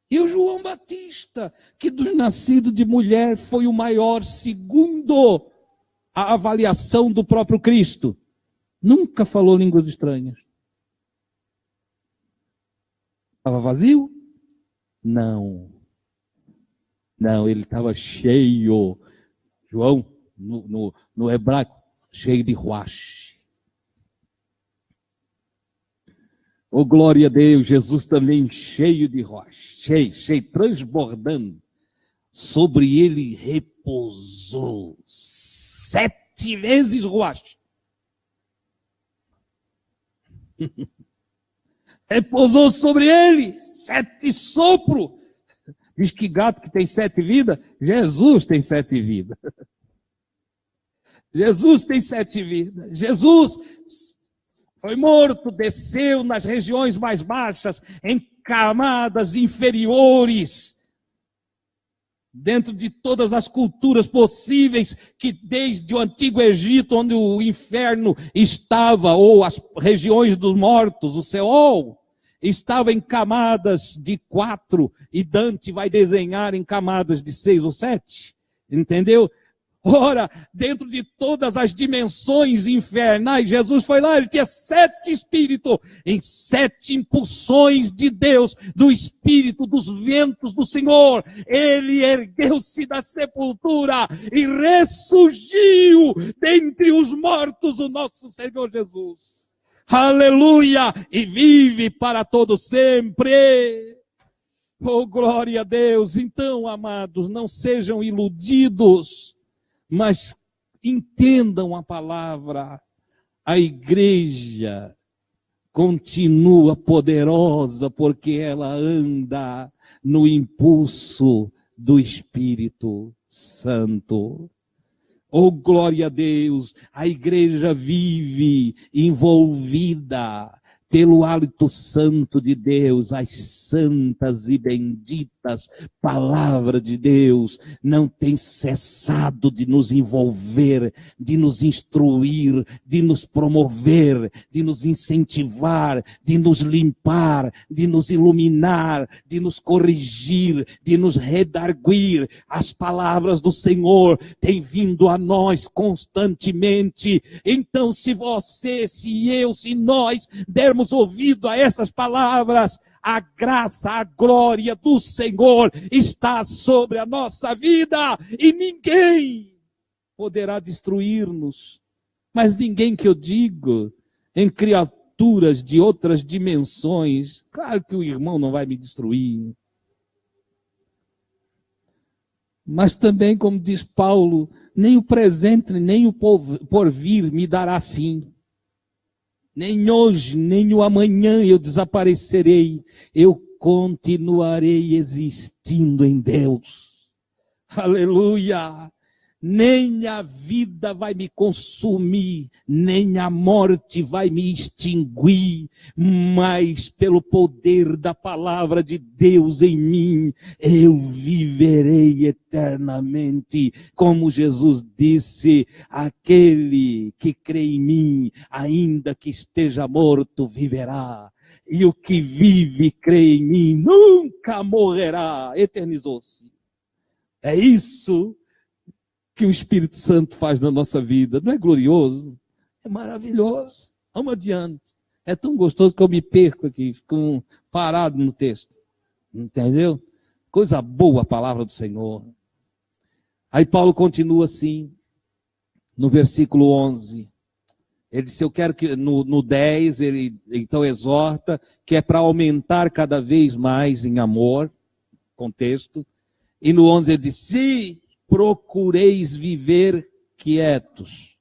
E o João Batista, que dos nascidos de mulher foi o maior segundo a avaliação do próprio Cristo, nunca falou línguas estranhas. Estava vazio? Não. Não, ele estava cheio. João, no hebraico, cheio de ruach. Oh, glória a Deus, Jesus também cheio de ruach. Cheio, transbordando. Sobre ele repousou 7 vezes ruach. Repousou sobre ele 7 sopros. Diz que gato que tem 7 vidas, Jesus tem 7 vidas. Jesus tem 7 vidas. Jesus foi morto, desceu nas regiões mais baixas, em camadas inferiores, dentro de todas as culturas possíveis, que desde o antigo Egito, onde o inferno estava, ou as regiões dos mortos, o Seol, estava em camadas de 4, e Dante vai desenhar em camadas de 6 ou 7, entendeu? Ora, dentro de todas as dimensões infernais, Jesus foi lá, ele tinha 7 espíritos, em 7 impulsões de Deus, do Espírito, dos ventos do Senhor. Ele ergueu-se da sepultura e ressurgiu dentre os mortos o nosso Senhor Jesus. Aleluia! E vive para todo sempre. Oh, glória a Deus! Então, amados, não sejam iludidos, mas entendam a palavra. A igreja continua poderosa porque ela anda no impulso do Espírito Santo. Oh, glória a Deus! A igreja vive envolvida pelo hálito santo de Deus. As santas e benditas palavras de Deus não têm cessado de nos envolver, de nos instruir, de nos promover, de nos incentivar, de nos limpar, de nos iluminar, de nos corrigir, de nos redarguir. As palavras do Senhor têm vindo a nós constantemente. Então, se você, se eu, se nós dermos ouvido a essas palavras, a graça, a glória do Senhor está sobre a nossa vida e ninguém poderá destruir-nos. Mas ninguém, que eu digo, em criaturas de outras dimensões. Claro que o irmão não vai me destruir. Mas também, como diz Paulo, nem o presente, nem o porvir me dará fim. Nem hoje, nem o amanhã eu desaparecerei. Eu continuarei existindo em Deus. Aleluia! Nem a vida vai me consumir, nem a morte vai me extinguir, mas pelo poder da palavra de Deus em mim, eu viverei eternamente. Como Jesus disse, aquele que crê em mim, ainda que esteja morto, viverá. E o que vive e crê em mim, nunca morrerá. Eternizou-se. É isso que o Espírito Santo faz na nossa vida. Não é glorioso? É maravilhoso. Vamos adiante. É tão gostoso que eu me perco aqui, fico parado no texto. Entendeu? Coisa boa a palavra do Senhor. Aí Paulo continua assim, no versículo 11. Ele disse, eu quero que no 10, ele então exorta, que é para aumentar cada vez mais em amor, contexto. E no 11 ele diz, se procureis viver quietos.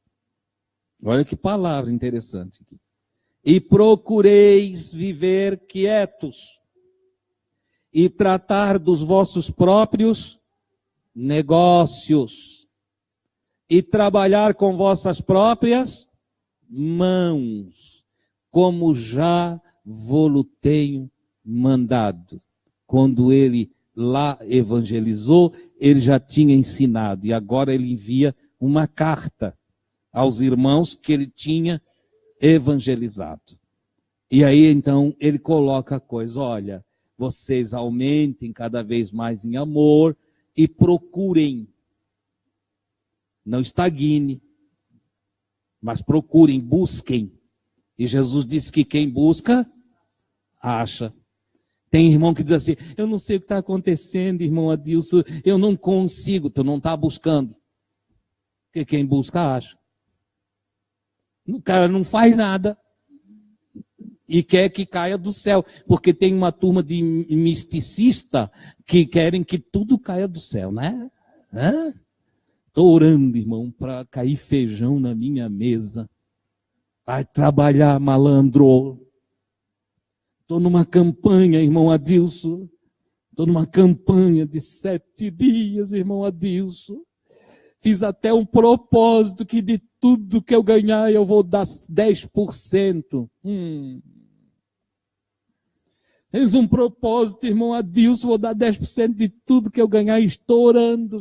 Olha que palavra interessante aqui. E procureis viver quietos. E tratar dos vossos próprios negócios. E trabalhar com vossas próprias mãos, como já vou-lo tenho mandado. Quando ele lá evangelizou, ele já tinha ensinado, e agora ele envia uma carta aos irmãos que ele tinha evangelizado. E aí então ele coloca a coisa, olha, vocês aumentem cada vez mais em amor e procurem, não estagne, mas procurem, busquem. E Jesus disse que quem busca, acha. Tem irmão que diz assim, eu não sei o que está acontecendo, irmão Adilson, eu não consigo. Tu não está buscando. Porque quem busca, acha. O cara não faz nada e quer que caia do céu. Porque tem uma turma de misticista que querem que tudo caia do céu, né? Estou orando, irmão, para cair feijão na minha mesa. Vai trabalhar, malandro. Estou numa campanha, irmão Adilson. Estou numa campanha de 7 dias, irmão Adilson. Fiz até um propósito que de tudo que eu ganhar eu vou dar 10%. Fiz um propósito, irmão Adilson, vou dar 10% de tudo que eu ganhar. Estou orando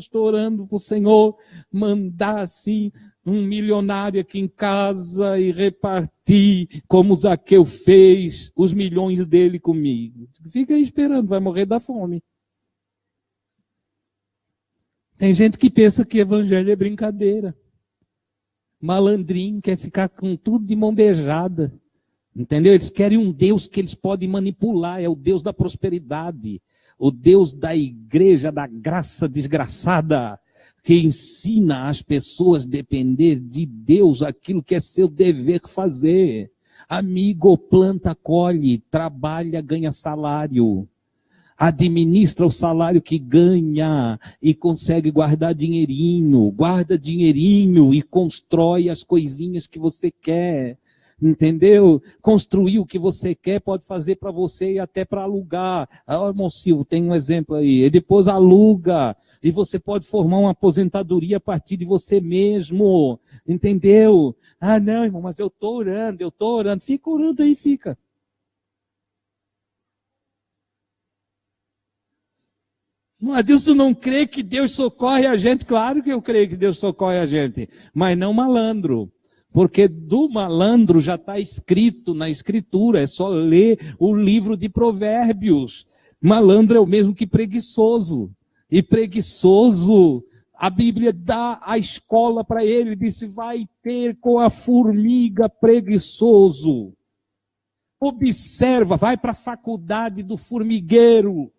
para o Senhor mandar assim um milionário aqui em casa e repartir, como Zaqueu fez, os milhões dele comigo. Fica aí esperando, vai morrer da fome. Tem gente que pensa que evangelho é brincadeira. Malandrinho, quer ficar com tudo de mão beijada. Entendeu? Eles querem um Deus que eles podem manipular, é o Deus da prosperidade, o Deus da igreja, da graça desgraçada, que ensina as pessoas a depender de Deus, aquilo que é seu dever fazer. Amigo, planta, colhe, trabalha, ganha salário. Administra o salário que ganha e consegue guardar dinheirinho. Guarda dinheirinho e constrói as coisinhas que você quer. Entendeu? Construir o que você quer pode fazer para você e até para alugar. Ah, irmão Silvio, tem um exemplo aí. E depois aluga. E você pode formar uma aposentadoria a partir de você mesmo. Entendeu? Ah, não, irmão, mas eu estou orando. Fica orando aí, fica. Adilson não crê que Deus socorre a gente? Claro que eu creio que Deus socorre a gente. Mas não malandro. Porque do malandro já está escrito na escritura, é só ler o livro de Provérbios. Malandro é o mesmo que preguiçoso. E preguiçoso, a Bíblia dá a escola para ele, disse, vai ter com a formiga preguiçoso. Observa, vai para a faculdade do formigueiro.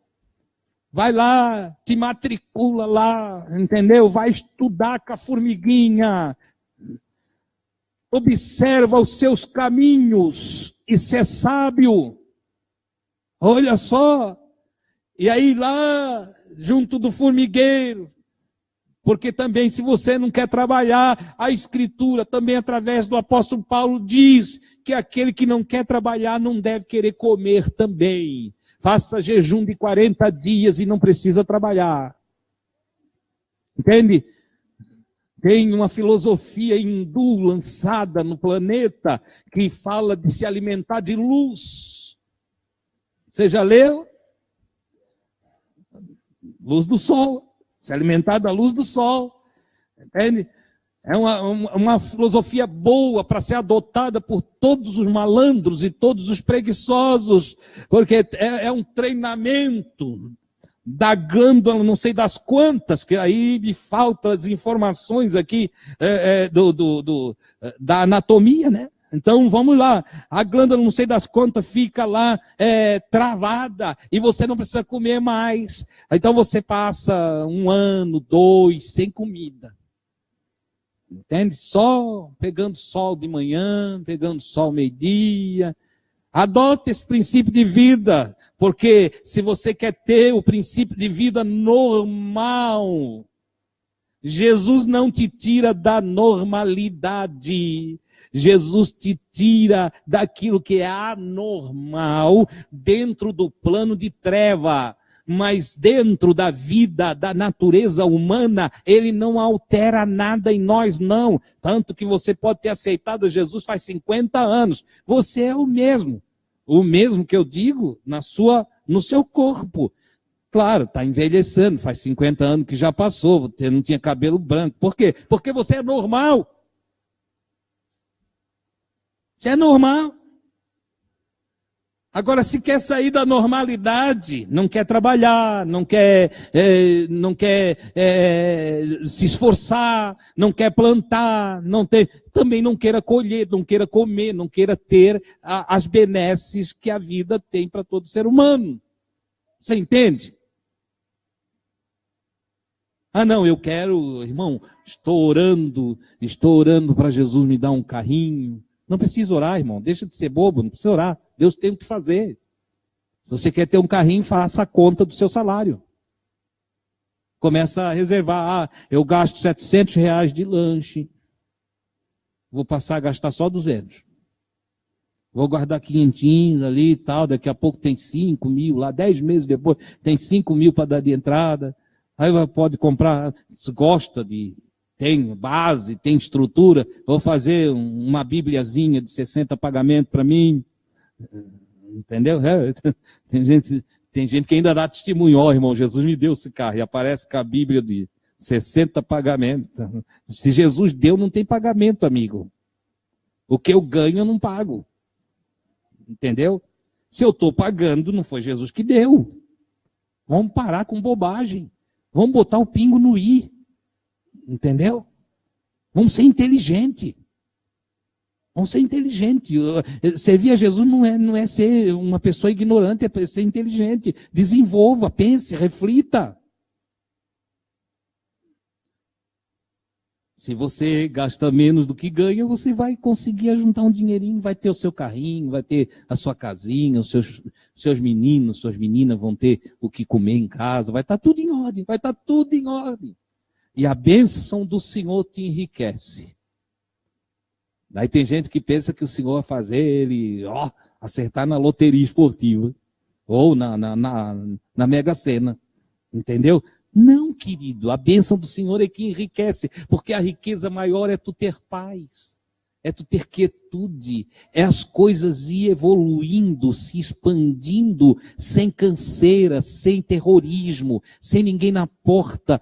Vai lá, te matricula lá, entendeu? Vai estudar com a formiguinha. Observa os seus caminhos e ser sábio. Olha só. E aí lá, junto do formigueiro. Porque também, se você não quer trabalhar, a Escritura, também através do apóstolo Paulo, diz que aquele que não quer trabalhar não deve querer comer também. Faça jejum de 40 dias e não precisa trabalhar. Entende? Tem uma filosofia hindu lançada no planeta que fala de se alimentar de luz. Você já leu? Luz do sol. Se alimentar da luz do sol. Entende? É uma filosofia boa para ser adotada por todos os malandros e todos os preguiçosos, porque é um treinamento da glândula, não sei das quantas, que aí me faltam as informações aqui da anatomia, né? Então vamos lá, a glândula não sei das quantas fica lá travada e você não precisa comer mais. Então você passa 1 ano, 2, sem comida. Entende? Só pegando sol de manhã, pegando sol meio-dia. Adote esse princípio de vida, porque se você quer ter o princípio de vida normal, Jesus não te tira da normalidade. Jesus te tira daquilo que é anormal dentro do plano de treva. Mas dentro da vida, da natureza humana, ele não altera nada em nós, não. Tanto que você pode ter aceitado Jesus faz 50 anos. Você é o mesmo. O mesmo que eu digo no seu corpo. Claro, está envelhecendo, faz 50 anos que já passou, você não tinha cabelo branco. Por quê? Porque você é normal. Você é normal. Agora, se quer sair da normalidade, não quer trabalhar, não quer se esforçar, não quer plantar, também não queira colher, não queira comer, não queira ter as benesses que a vida tem para todo ser humano. Você entende? Ah, não, eu quero, irmão, estou orando para Jesus me dar um carrinho. Não precisa orar, irmão, deixa de ser bobo, não precisa orar. Deus tem o que fazer. Se você quer ter um carrinho, faça a conta do seu salário. Começa a reservar, eu gasto R$700 de lanche, vou passar a gastar só 200. Vou guardar 500 ali e tal, daqui a pouco tem 5 mil, lá 10 meses depois tem 5 mil para dar de entrada. Aí pode comprar, se gosta tem base, tem estrutura, vou fazer uma bibliazinha de 60 pagamentos para mim. Entendeu? Tem gente que ainda dá testemunho, ó, irmão, Jesus me deu esse carro, e aparece com a Bíblia de 60 pagamentos. Se Jesus deu, não tem pagamento, amigo. O que eu ganho, eu não pago. Entendeu? Se eu estou pagando, não foi Jesus que deu. Vamos parar com bobagem. Vamos botar o pingo no i. Entendeu? Vamos ser inteligentes. Vamos ser inteligentes. Servir a Jesus não é ser uma pessoa ignorante, é ser inteligente. Desenvolva, pense, reflita. Se você gasta menos do que ganha, você vai conseguir juntar um dinheirinho, vai ter o seu carrinho, vai ter a sua casinha, os seus meninos, suas meninas vão ter o que comer em casa, vai estar tudo em ordem, vai estar tudo em ordem. E a bênção do Senhor te enriquece. Daí tem gente que pensa que o Senhor vai fazer ele acertar na loteria esportiva ou na Mega Sena. Entendeu? Não, querido, a bênção do Senhor é que enriquece, porque a riqueza maior é tu ter paz, é tu ter quietude, é as coisas ir evoluindo, se expandindo, sem canseira, sem terrorismo, sem ninguém na porta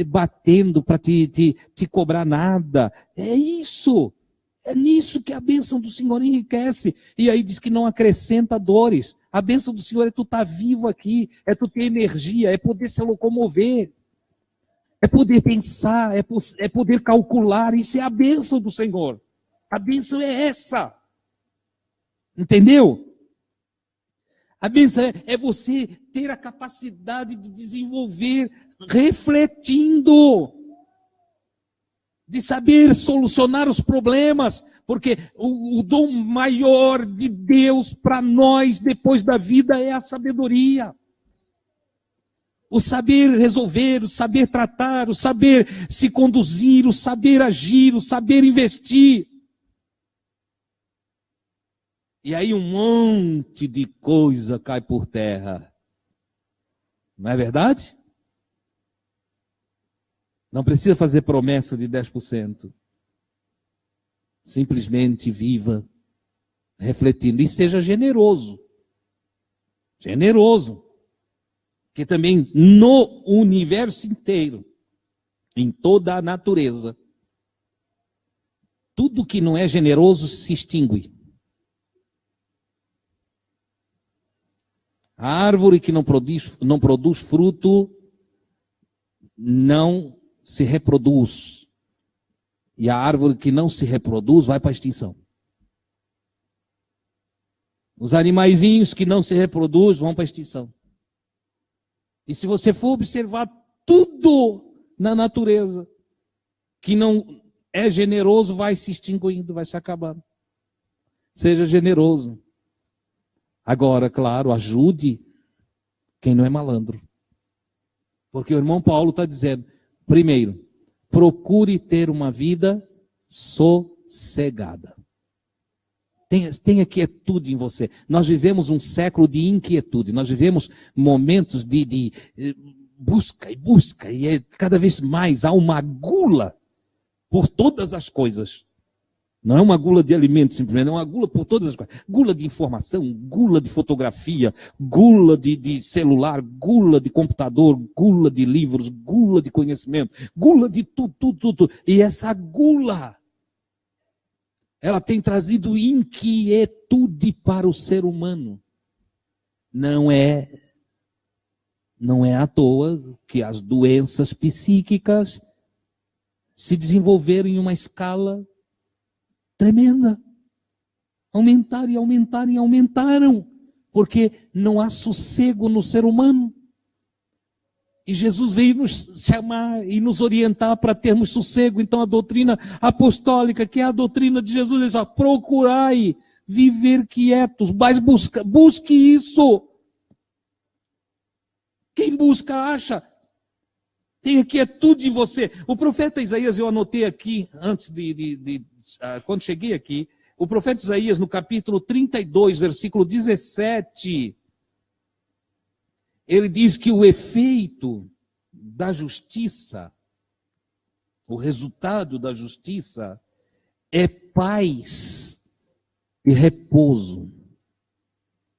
batendo para te cobrar nada. É isso. É nisso que a bênção do Senhor enriquece. E aí diz que não acrescenta dores. A bênção do Senhor é tu estar vivo aqui, é tu ter energia, é poder se locomover, é poder pensar, é poder calcular. Isso é a bênção do Senhor. A bênção é essa. Entendeu? A bênção é você ter a capacidade de desenvolver refletindo, de saber solucionar os problemas, porque o dom maior de Deus para nós depois da vida é a sabedoria. O saber resolver, o saber tratar, o saber se conduzir, o saber agir, o saber investir. E aí um monte de coisa cai por terra. Não é verdade? Não precisa fazer promessa de 10%. Simplesmente viva, refletindo. E seja generoso. Generoso. Que também no universo inteiro, em toda a natureza, tudo que não é generoso se extingue. A árvore que não produz fruto não se reproduz. E a árvore que não se reproduz vai para a extinção. Os animaizinhos que não se reproduzem vão para a extinção. E se você for observar tudo na natureza que não é generoso, vai se extinguindo, vai se acabando. Seja generoso. Agora, claro, ajude quem não é malandro. Porque o irmão Paulo está dizendo, primeiro, procure ter uma vida sossegada. Tenha quietude em você. Nós vivemos um século de inquietude. Nós vivemos momentos de busca, e é cada vez mais há uma gula por todas as coisas. Não é uma gula de alimento simplesmente, é uma gula por todas as coisas. Gula de informação, gula de fotografia, gula de celular, gula de computador, gula de livros, gula de conhecimento, gula de tudo. E essa gula, ela tem trazido inquietude para o ser humano. Não é à toa que as doenças psíquicas se desenvolveram em uma escala tremenda. Aumentaram. Porque não há sossego no ser humano. E Jesus veio nos chamar e nos orientar para termos sossego. Então a doutrina apostólica, que é a doutrina de Jesus, diz: procurai viver quietos, mas busque isso. Quem busca, acha. Tenha quietude em você. O profeta Isaías, eu anotei aqui, antes quando cheguei aqui, o profeta Isaías, no capítulo 32, versículo 17, ele diz que o efeito da justiça, o resultado da justiça, é paz e repouso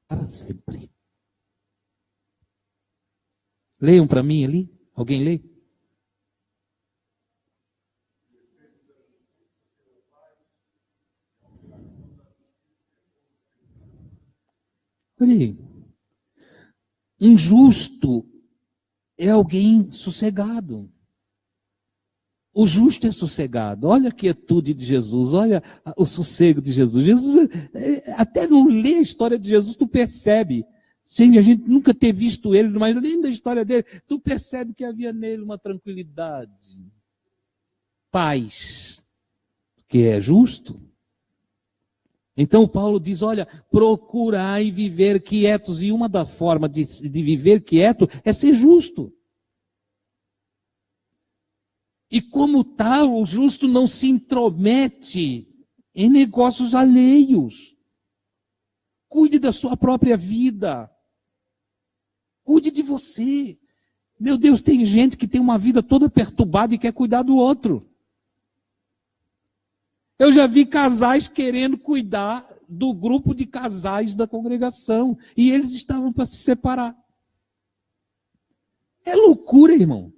para sempre. Leiam para mim ali. Alguém lê? Olha aí. Um justo é alguém sossegado. O justo é sossegado. Olha a quietude de Jesus, olha o sossego de Jesus. Jesus, até não lê a história de Jesus, tu percebe. Sem a gente nunca ter visto ele, mas lendo a história dele, tu percebe que havia nele uma tranquilidade, paz, que é justo. Então Paulo diz, olha, procurai viver quietos, e uma da formas de viver quieto é ser justo. E como tal, o justo não se intromete em negócios alheios. Cuide da sua própria vida. Cuide de você. Meu Deus, tem gente que tem uma vida toda perturbada e quer cuidar do outro. Eu já vi casais querendo cuidar do grupo de casais da congregação. E eles estavam para se separar. É loucura, irmão.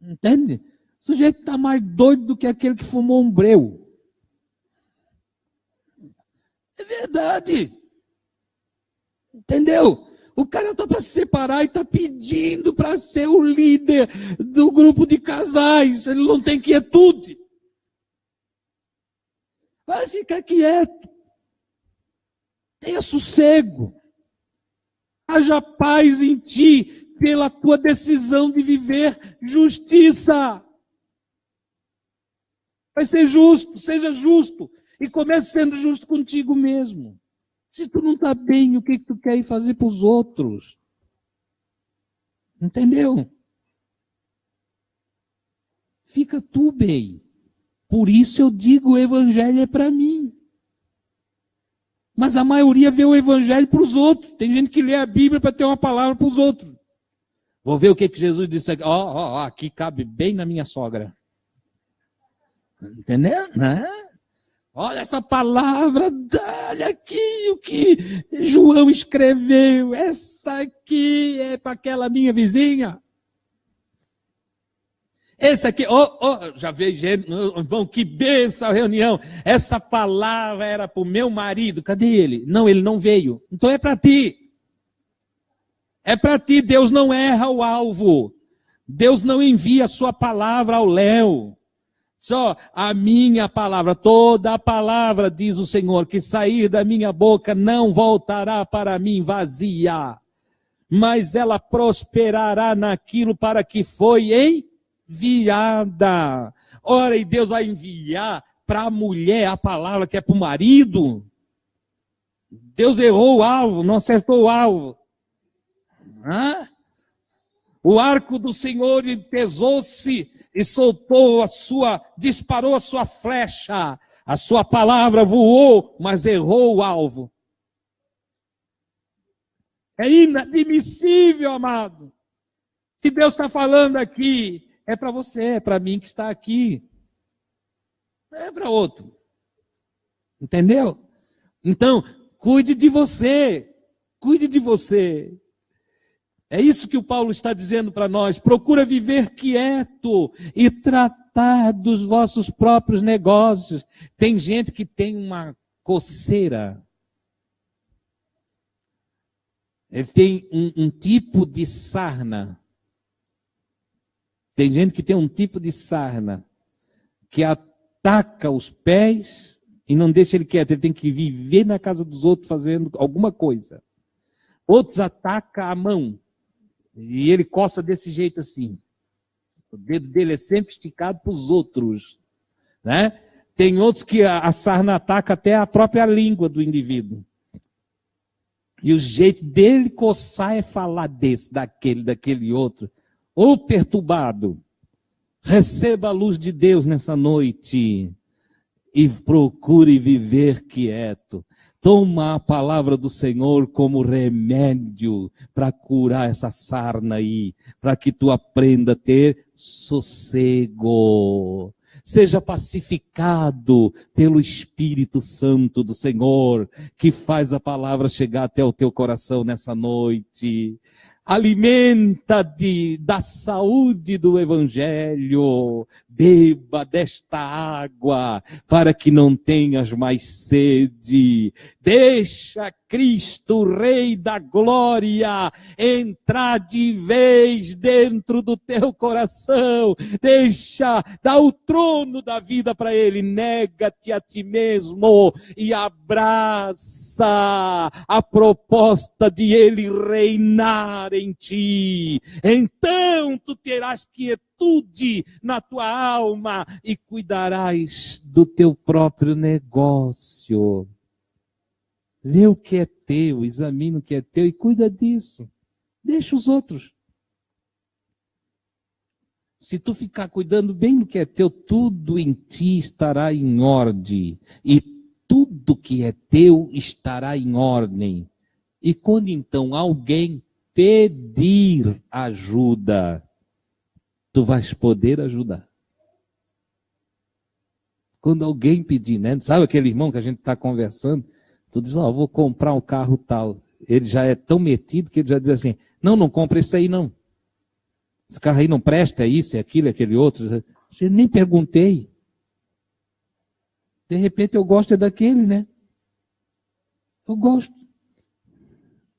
Entende? O sujeito está mais doido do que aquele que fumou um breu. É verdade. Entendeu? O cara está para se separar e está pedindo para ser o líder do grupo de casais. Ele não tem quietude. Vai ficar quieto. Tenha sossego. Haja paz em ti pela tua decisão de viver justiça. Vai ser justo, seja justo. E comece sendo justo contigo mesmo. Se tu não está bem, o que tu quer ir fazer para os outros? Entendeu? Fica tu bem. Por isso eu digo, o evangelho é para mim. Mas a maioria vê o evangelho para os outros. Tem gente que lê a Bíblia para ter uma palavra para os outros. Vou ver o que Jesus disse aqui. Aqui cabe bem na minha sogra. Entendeu? Olha essa palavra, olha aqui o que João escreveu. Essa aqui é para aquela minha vizinha. Esse aqui, já veio gente, irmão, que benção a reunião. Essa palavra era para o meu marido. Cadê ele? Não, ele não veio. Então é para ti. É para ti, Deus não erra o alvo. Deus não envia a sua palavra ao léu. Só a minha palavra, toda a palavra, diz o Senhor, que sair da minha boca não voltará para mim vazia, mas ela prosperará naquilo para que foi enviada. Ora, e Deus vai enviar para a mulher a palavra que é para o marido. Deus errou o alvo, não acertou o alvo. Hã? O arco do Senhor pesou-se e disparou a sua flecha. A sua palavra voou, mas errou o alvo. É inadmissível, amado. Se Deus está falando aqui, é para você, é para mim que está aqui. Não é para outro. Entendeu? Então, cuide de você. Cuide de você. É isso que o Paulo está dizendo para nós. Procura viver quieto e tratar dos vossos próprios negócios. Tem gente que tem uma coceira. Ele tem um tipo de sarna. Tem gente que tem um tipo de sarna que ataca os pés e não deixa ele quieto. Ele tem que viver na casa dos outros fazendo alguma coisa. Outros atacam a mão. E ele coça desse jeito assim. O dedo dele é sempre esticado para os outros. Né? Tem outros que a sarna ataca até a própria língua do indivíduo. E o jeito dele coçar é falar daquele outro. Ô perturbado, receba a luz de Deus nessa noite e procure viver quieto. Toma a palavra do Senhor como remédio para curar essa sarna aí, para que tu aprenda a ter sossego. Seja pacificado pelo Espírito Santo do Senhor, que faz a palavra chegar até o teu coração nessa noite. Alimenta-te da saúde do Evangelho, beba desta água, para que não tenhas mais sede. Deixa Cristo, Rei da Glória, entrar de vez dentro do teu coração. Dá o trono da vida para Ele. Nega-te a ti mesmo e abraça a proposta de Ele reinar em ti. Então tu terás quietude na tua alma e cuidarás do teu próprio negócio. Vê o que é teu, examina o que é teu e cuida disso. Deixa os outros. Se tu ficar cuidando bem do que é teu, tudo em ti estará em ordem. E tudo que é teu estará em ordem. E quando então alguém pedir ajuda, tu vais poder ajudar. Quando alguém pedir, né? Sabe aquele irmão que a gente está conversando? Tu diz, vou comprar um carro tal. Ele já é tão metido que ele já diz assim, não compra esse aí não. Esse carro aí não presta, é isso, é aquilo, é aquele outro. Eu nem perguntei. De repente eu gosto daquele, né? Eu gosto.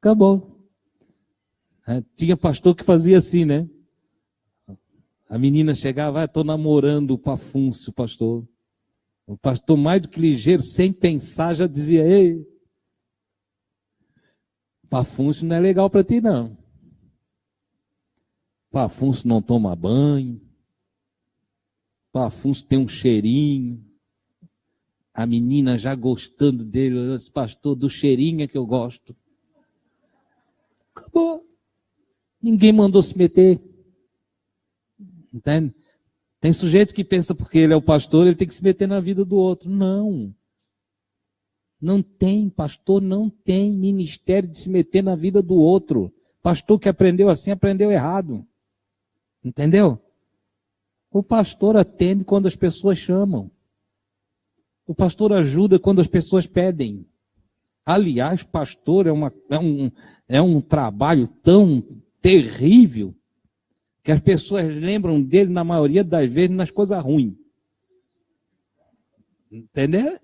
Acabou. Tinha pastor que fazia assim, né? A menina chegava, estou namorando o Pafúncio, pastor. O pastor, mais do que ligeiro, sem pensar, já dizia, ei, Pafúncio não é legal para ti, não. Pafúncio não toma banho. Pafúncio tem um cheirinho. A menina já gostando dele, eu disse, pastor, do cheirinho é que eu gosto. Acabou. Ninguém mandou se meter. Entende? Tem sujeito que pensa porque ele é o pastor, ele tem que se meter na vida do outro. Não. Não tem, pastor não tem ministério de se meter na vida do outro. Pastor que aprendeu assim, aprendeu errado. Entendeu? O pastor atende quando as pessoas chamam. O pastor ajuda quando as pessoas pedem. Aliás, pastor é um trabalho tão terrível que as pessoas lembram dele, na maioria das vezes, nas coisas ruins. Entendeu?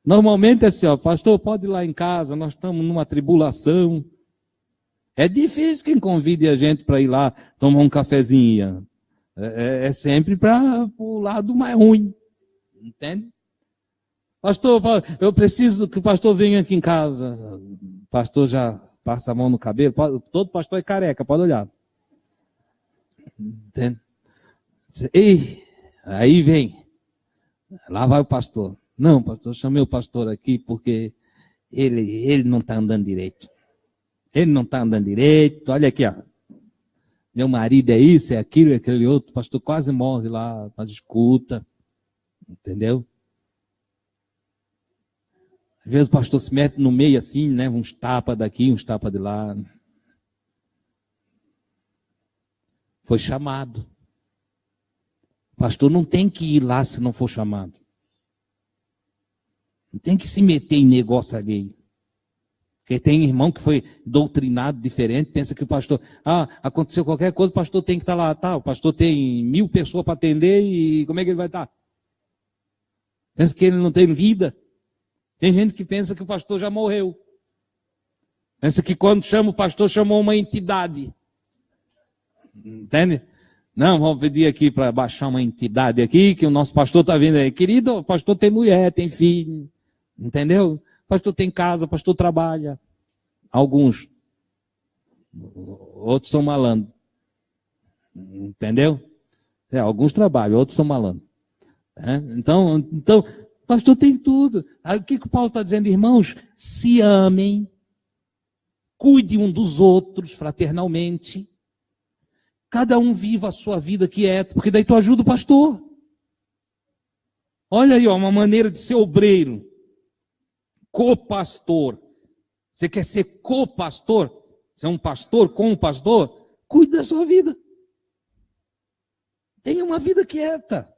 Normalmente é assim, pastor, pode ir lá em casa, nós estamos numa tribulação. É difícil quem convide a gente para ir lá tomar um cafezinho. É sempre para o lado mais ruim. Entende? Pastor, eu preciso que o pastor venha aqui em casa. O pastor já passa a mão no cabelo. Todo pastor é careca, pode olhar. Entende? Ei, Aí vem, lá vai o pastor. Não, pastor, eu chamei o pastor aqui porque ele não está andando direito. Ele não está andando direito. Olha aqui, ó. Meu marido é isso, é aquilo, é aquele outro. O pastor quase morre lá, mas escuta. Entendeu? Às vezes o pastor se mete no meio assim, leva uns tapas daqui, uns tapas de lá. Foi chamado. O pastor não tem que ir lá se não for chamado. Não tem que se meter em negócio alheio. Porque tem irmão que foi doutrinado diferente, pensa que o pastor, aconteceu qualquer coisa, o pastor tem que estar lá, tá? O pastor tem 1000 pessoas para atender e como é que ele vai estar? Pensa que ele não tem vida. Tem gente que pensa que o pastor já morreu. Pensa que quando chama o pastor, chamou uma entidade. Entende? Não, vamos pedir aqui para baixar uma entidade aqui, que o nosso pastor está vindo aí. Querido, o pastor tem mulher, tem filho. Entendeu? O pastor tem casa, o pastor trabalha. Alguns. Outros são malandros. Entendeu? Alguns trabalham, outros são malandros. Então, o pastor tem tudo. Aí, o que o Paulo está dizendo? Irmãos, se amem, cuide um dos outros fraternalmente. Cada um viva a sua vida quieta, porque daí tu ajuda o pastor. Olha aí, ó, uma maneira de ser obreiro. Co-pastor. Você quer ser co-pastor? Você é um pastor com um pastor? Cuide da sua vida. Tenha uma vida quieta.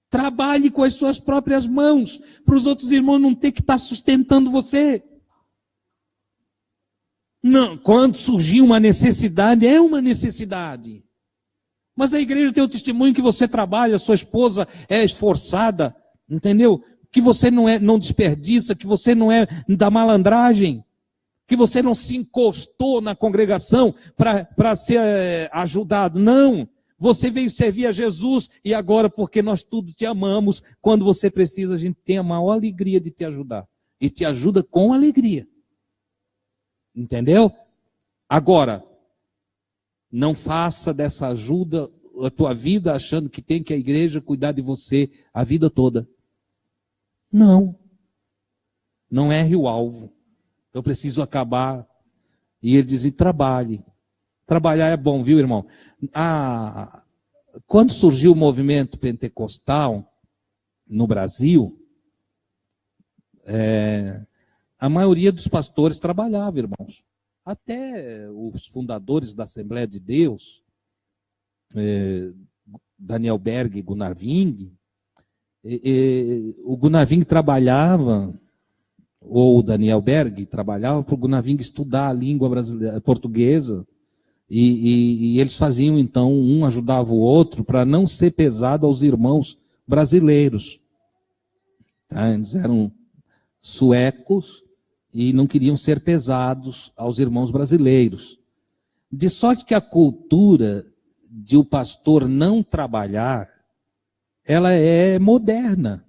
Trabalhe com as suas próprias mãos, para os outros irmãos não ter que estar sustentando você. Não, quando surgir uma necessidade, é uma necessidade. Mas a igreja tem o testemunho que você trabalha, sua esposa é esforçada, entendeu? Que você não desperdiça, que você não é da malandragem, que você não se encostou na congregação para ser ajudado. Não, você veio servir a Jesus e agora, porque nós tudo te amamos, quando você precisa, a gente tem a maior alegria de te ajudar. E te ajuda com alegria. Entendeu? Agora, não faça dessa ajuda a tua vida achando que tem que a igreja cuidar de você a vida toda. Não. Não erre o alvo. Eu preciso acabar. E ele diz, trabalhe. Trabalhar é bom, viu, irmão? Quando surgiu o movimento pentecostal no Brasil, a maioria dos pastores trabalhava, irmãos. Até os fundadores da Assembleia de Deus, Daniel Berg e Gunnar Wing, o Gunnar Wing trabalhava, ou o Daniel Berg trabalhava para o Gunnar Wing estudar a língua brasileira, portuguesa, e eles faziam, então, um ajudava o outro para não ser pesado aos irmãos brasileiros. Tá? Eles eram suecos e não queriam ser pesados aos irmãos brasileiros. De sorte que a cultura de o pastor não trabalhar, ela é moderna.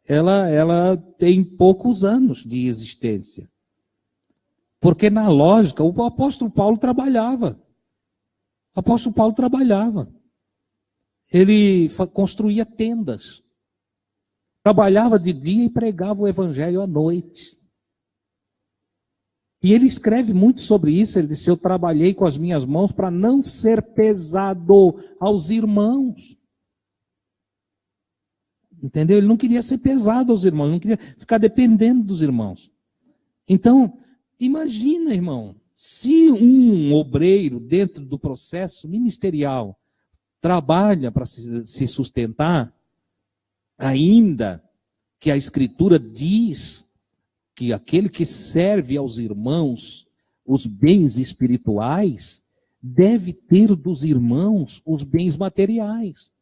Ela tem poucos anos de existência. Porque na lógica, o apóstolo Paulo trabalhava. O apóstolo Paulo trabalhava. Ele construía tendas. Trabalhava de dia e pregava o evangelho à noite. E ele escreve muito sobre isso. Ele disse, eu trabalhei com as minhas mãos para não ser pesado aos irmãos. Entendeu? Ele não queria ser pesado aos irmãos, não queria ficar dependendo dos irmãos. Então, imagina, irmão, se um obreiro dentro do processo ministerial trabalha para se sustentar, ainda que a Escritura diz que aquele que serve aos irmãos os bens espirituais, deve ter dos irmãos os bens materiais.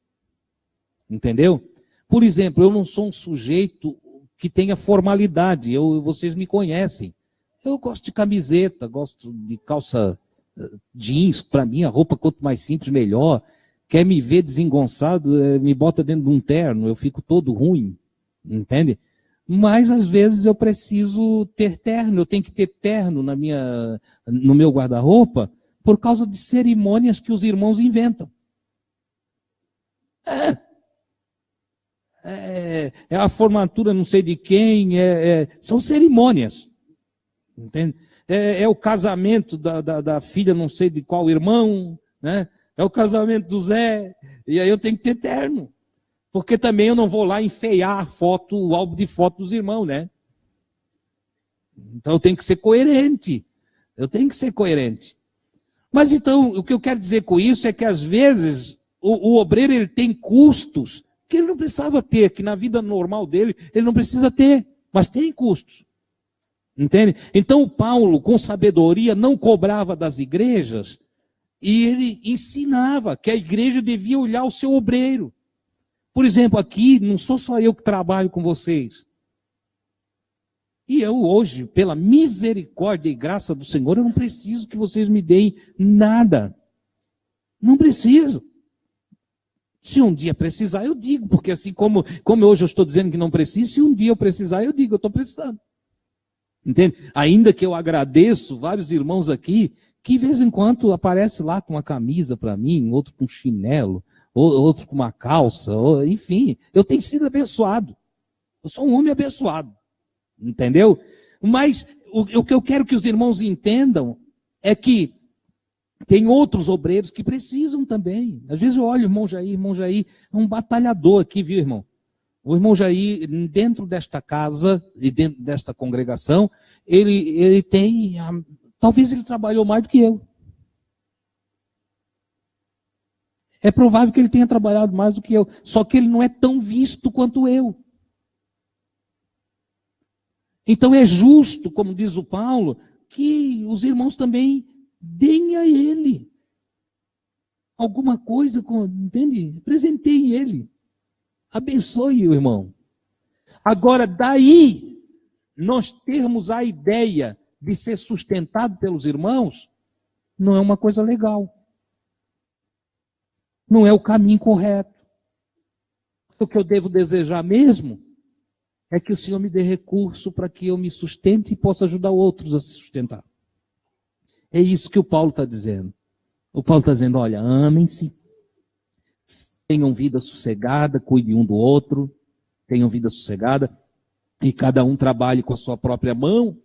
Entendeu? Por exemplo, eu não sou um sujeito que tenha formalidade, vocês me conhecem. Eu gosto de camiseta, gosto de calça jeans, para mim a roupa quanto mais simples, melhor. Quer me ver desengonçado, me bota dentro de um terno, eu fico todo ruim, entende? Mas às vezes eu preciso ter terno, eu tenho que ter terno no meu guarda-roupa por causa de cerimônias que os irmãos inventam. É a formatura não sei de quem, são cerimônias, entende? É o casamento da filha não sei de qual irmão, né? É o casamento do Zé, e aí eu tenho que ter terno, porque também eu não vou lá enfeiar a foto, o álbum de foto dos irmãos, né? Então eu tenho que ser coerente, Mas então, o que eu quero dizer com isso é que às vezes o obreiro ele tem custos que ele não precisava ter, que na vida normal dele ele não precisa ter, mas tem custos. Entende? Então o Paulo, com sabedoria, não cobrava das igrejas e ele ensinava que a igreja devia olhar o seu obreiro. Por exemplo, aqui não sou só eu que trabalho com vocês. E eu hoje, pela misericórdia e graça do Senhor, eu não preciso que vocês me deem nada. Não preciso. Se um dia precisar, eu digo, porque assim como hoje eu estou dizendo que não preciso, se um dia eu precisar, eu digo, eu estou precisando. Entende? Ainda que eu agradeço vários irmãos aqui, que de vez em quando aparece lá com uma camisa para mim, outro com chinelo, outro com uma calça, enfim, eu tenho sido abençoado. Eu sou um homem abençoado. Entendeu? Mas o que eu quero que os irmãos entendam é que tem outros obreiros que precisam também. Às vezes eu olho o irmão Jair é um batalhador aqui, viu, irmão? O irmão Jair, dentro desta casa e dentro desta congregação, ele tem, talvez ele trabalhou mais do que eu. É provável que ele tenha trabalhado mais do que eu, só que ele não é tão visto quanto eu. Então é justo, como diz o Paulo, que os irmãos também deem a ele alguma coisa, entende? Presenteiem ele. Abençoe o irmão. Agora, daí, nós termos a ideia de ser sustentado pelos irmãos, não é uma coisa legal. Não é o caminho correto. O que eu devo desejar mesmo é que o Senhor me dê recurso para que eu me sustente e possa ajudar outros a se sustentar. É isso que o Paulo está dizendo. O Paulo está dizendo, olha, amem-se, tenham vida sossegada, cuidem um do outro, tenham vida sossegada, e cada um trabalhe com a sua própria mão,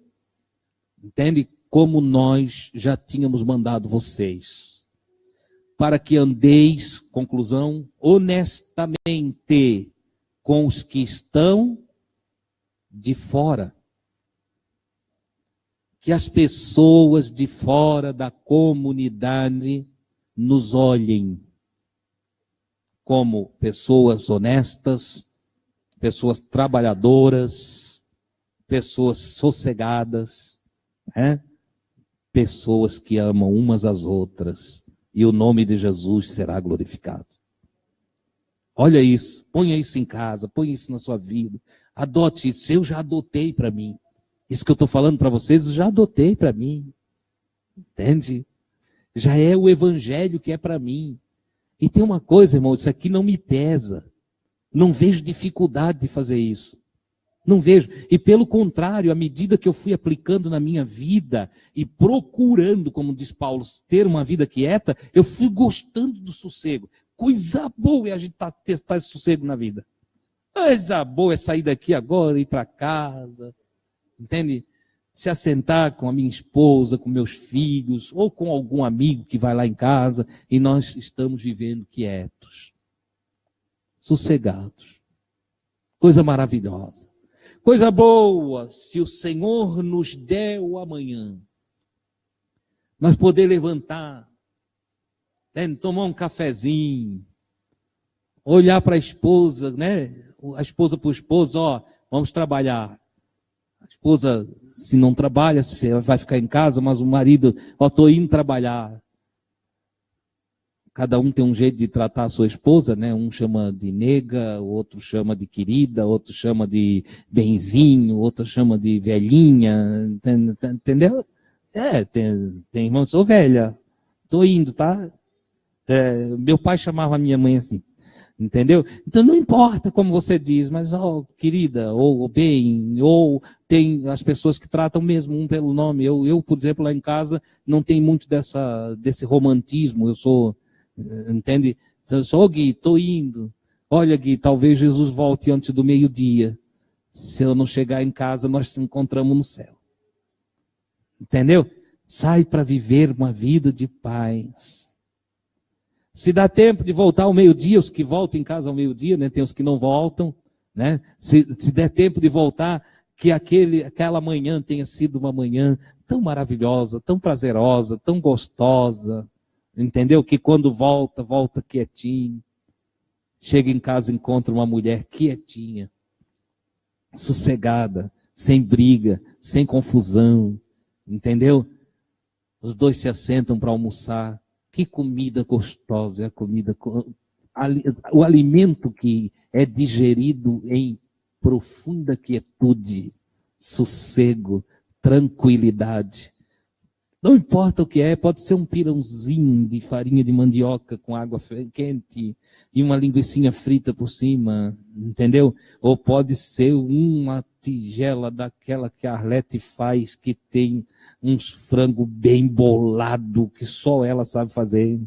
entende? Como nós já tínhamos mandado vocês, para que andeis, conclusão, honestamente com os que estão de fora. Que as pessoas de fora da comunidade nos olhem como pessoas honestas, pessoas trabalhadoras, pessoas sossegadas, pessoas que amam umas às outras, e o nome de Jesus será glorificado. Olha isso, ponha isso em casa, ponha isso na sua vida, adote isso. Eu já adotei para mim. Isso que eu estou falando para vocês, eu já adotei para mim. Entende? Já é o evangelho que é para mim. E tem uma coisa, irmão, isso aqui não me pesa. Não vejo dificuldade de fazer isso. Não vejo. E pelo contrário, à medida que eu fui aplicando na minha vida e procurando, como diz Paulo, ter uma vida quieta, eu fui gostando do sossego. Coisa boa é a gente testar esse sossego na vida. Coisa boa é sair daqui agora, ir para casa, entende? Se assentar com a minha esposa, com meus filhos, ou com algum amigo que vai lá em casa, e nós estamos vivendo quietos, sossegados. Coisa maravilhosa. Coisa boa, se o Senhor nos der o amanhã, nós poder levantar, tomar um cafezinho, olhar para a esposa, né? A esposa para o esposo, vamos trabalhar. A esposa, se não trabalha, vai ficar em casa, mas o marido, estou indo trabalhar. Cada um tem um jeito de tratar a sua esposa, né? Um chama de nega, o outro chama de querida, outro chama de benzinho, outro chama de velhinha, entendeu? Tem irmão, sou velha, estou indo, tá? Meu pai chamava a minha mãe assim. Entendeu? Então não importa como você diz, mas querida, ou bem, ou tem as pessoas que tratam mesmo um pelo nome. Eu, por exemplo, lá em casa não tem muito desse romantismo. Eu sou, entende? Ô Gui, estou indo. Olha Gui, talvez Jesus volte antes do meio-dia. Se eu não chegar em casa, nós nos encontramos no céu. Entendeu? Sai para viver uma vida de paz. Se dá tempo de voltar ao meio-dia, os que voltam em casa ao meio-dia, né? Tem os que não voltam, né? Se der tempo de voltar, que aquela manhã tenha sido uma manhã tão maravilhosa, tão prazerosa, tão gostosa, entendeu? Que quando volta quietinho. Chega em casa e encontra uma mulher quietinha, sossegada, sem briga, sem confusão, entendeu? Os dois se assentam para almoçar. Que comida gostosa é a comida, o alimento que é digerido em profunda quietude, sossego, tranquilidade. Não importa o que é, pode ser um pirãozinho de farinha de mandioca com água quente e uma linguicinha frita por cima, entendeu? Ou pode ser uma tigela daquela que a Arlete faz, que tem uns frango bem bolado, que só ela sabe fazer.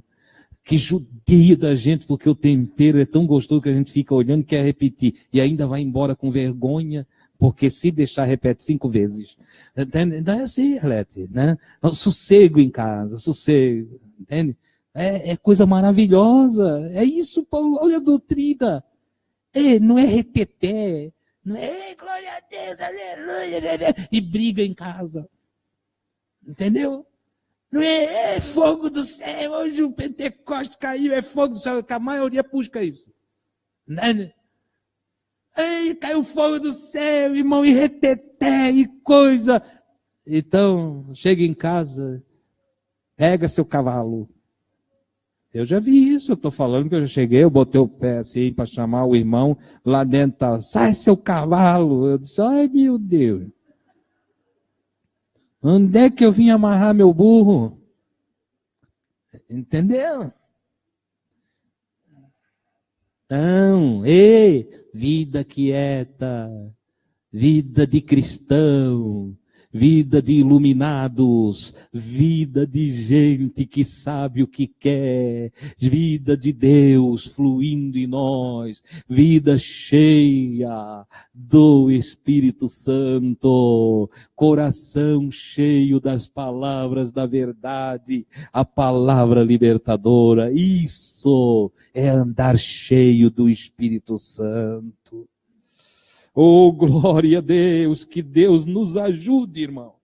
Que judia da gente, porque o tempero é tão gostoso que a gente fica olhando e quer repetir. E ainda vai embora com vergonha, porque se deixar, repete 5 vezes. Então é assim, Arlete, né? Sossego em casa, sossego, entende? É coisa maravilhosa. É isso, Paulo, olha a doutrina. Não é reteté, não é glória a Deus, aleluia, e briga em casa. Entendeu? Não é fogo do céu, hoje o Pentecoste caiu, é fogo do céu, que a maioria busca isso. Né? Caiu fogo do céu, irmão, e reteté, e coisa. Então, chega em casa, pega seu cavalo. Eu já vi isso, eu estou falando que eu já cheguei, eu botei o pé assim para chamar o irmão, lá dentro tá, sai seu cavalo. Eu disse, ai meu Deus. Onde é que eu vim amarrar meu burro? Entendeu? Não, vida quieta, vida de cristão, vida de iluminados, vida de gente que sabe o que quer, vida de Deus fluindo em nós, vida cheia do Espírito Santo, coração cheio das palavras da verdade, a palavra libertadora. Isso é andar cheio do Espírito Santo. Oh, glória a Deus, que Deus nos ajude, irmão,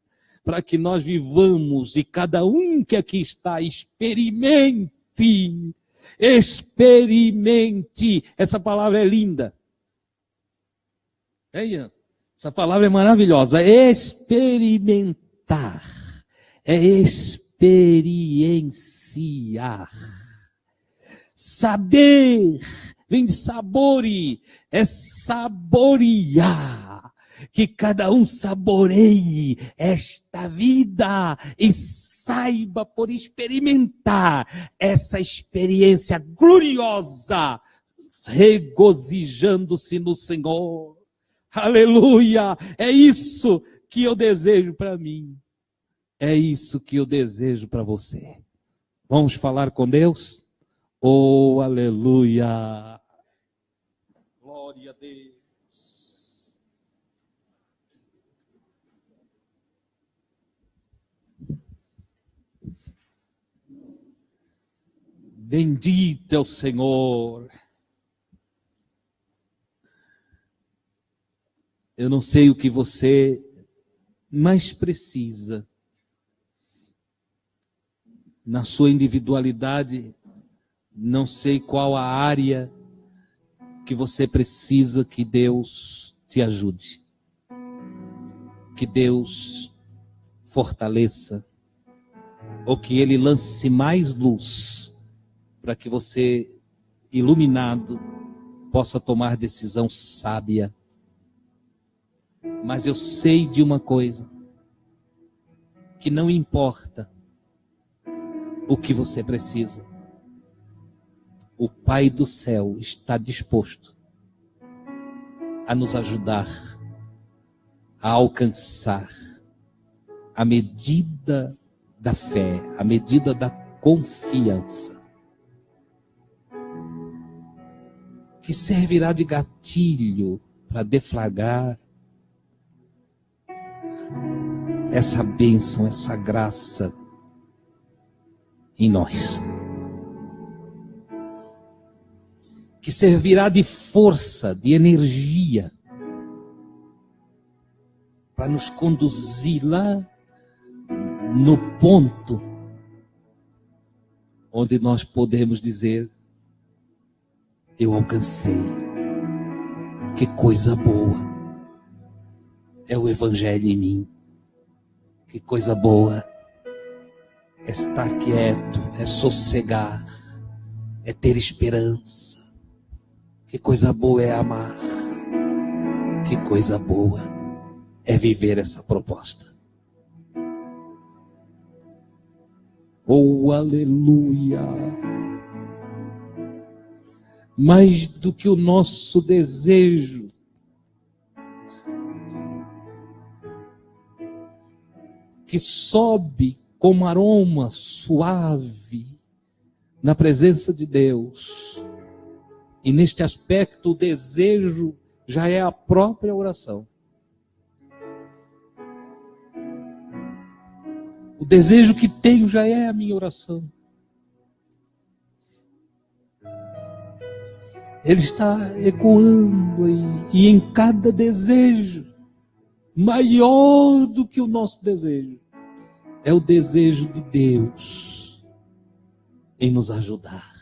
para que nós vivamos e cada um que aqui está experimente. Essa palavra é linda. Essa palavra é maravilhosa. Experimentar é experienciar. Saber vem de sabore, é saborear, que cada um saboreie esta vida e saiba por experimentar essa experiência gloriosa, regozijando-se no Senhor. Aleluia! É isso que eu desejo para mim, é isso que eu desejo para você. Vamos falar com Deus? Oh, aleluia! Glória a Deus. Bendito é o Senhor. Eu não sei o que você mais precisa. Na sua individualidade, não sei qual a área que você precisa que Deus te ajude, que Deus fortaleça, ou que Ele lance mais luz, para que você, iluminado, possa tomar decisão sábia. Mas eu sei de uma coisa, que não importa o que você precisa, o Pai do céu está disposto a nos ajudar a alcançar a medida da fé, a medida da confiança. que servirá de gatilho para deflagrar essa bênção, essa graça em nós. Que servirá de força, de energia, para nos conduzir lá no ponto onde nós podemos dizer: eu alcancei. Que coisa boa é o Evangelho em mim. Que coisa boa é estar quieto, é sossegar, é ter esperança. Que coisa boa é amar. Que coisa boa é viver essa proposta. Oh, aleluia! Mais do que o nosso desejo, que sobe como aroma suave na presença de Deus. E neste aspecto, o desejo já é a própria oração. O desejo que tenho já é a minha oração. Ele está ecoando aí, e em cada desejo, maior do que o nosso desejo, é o desejo de Deus em nos ajudar.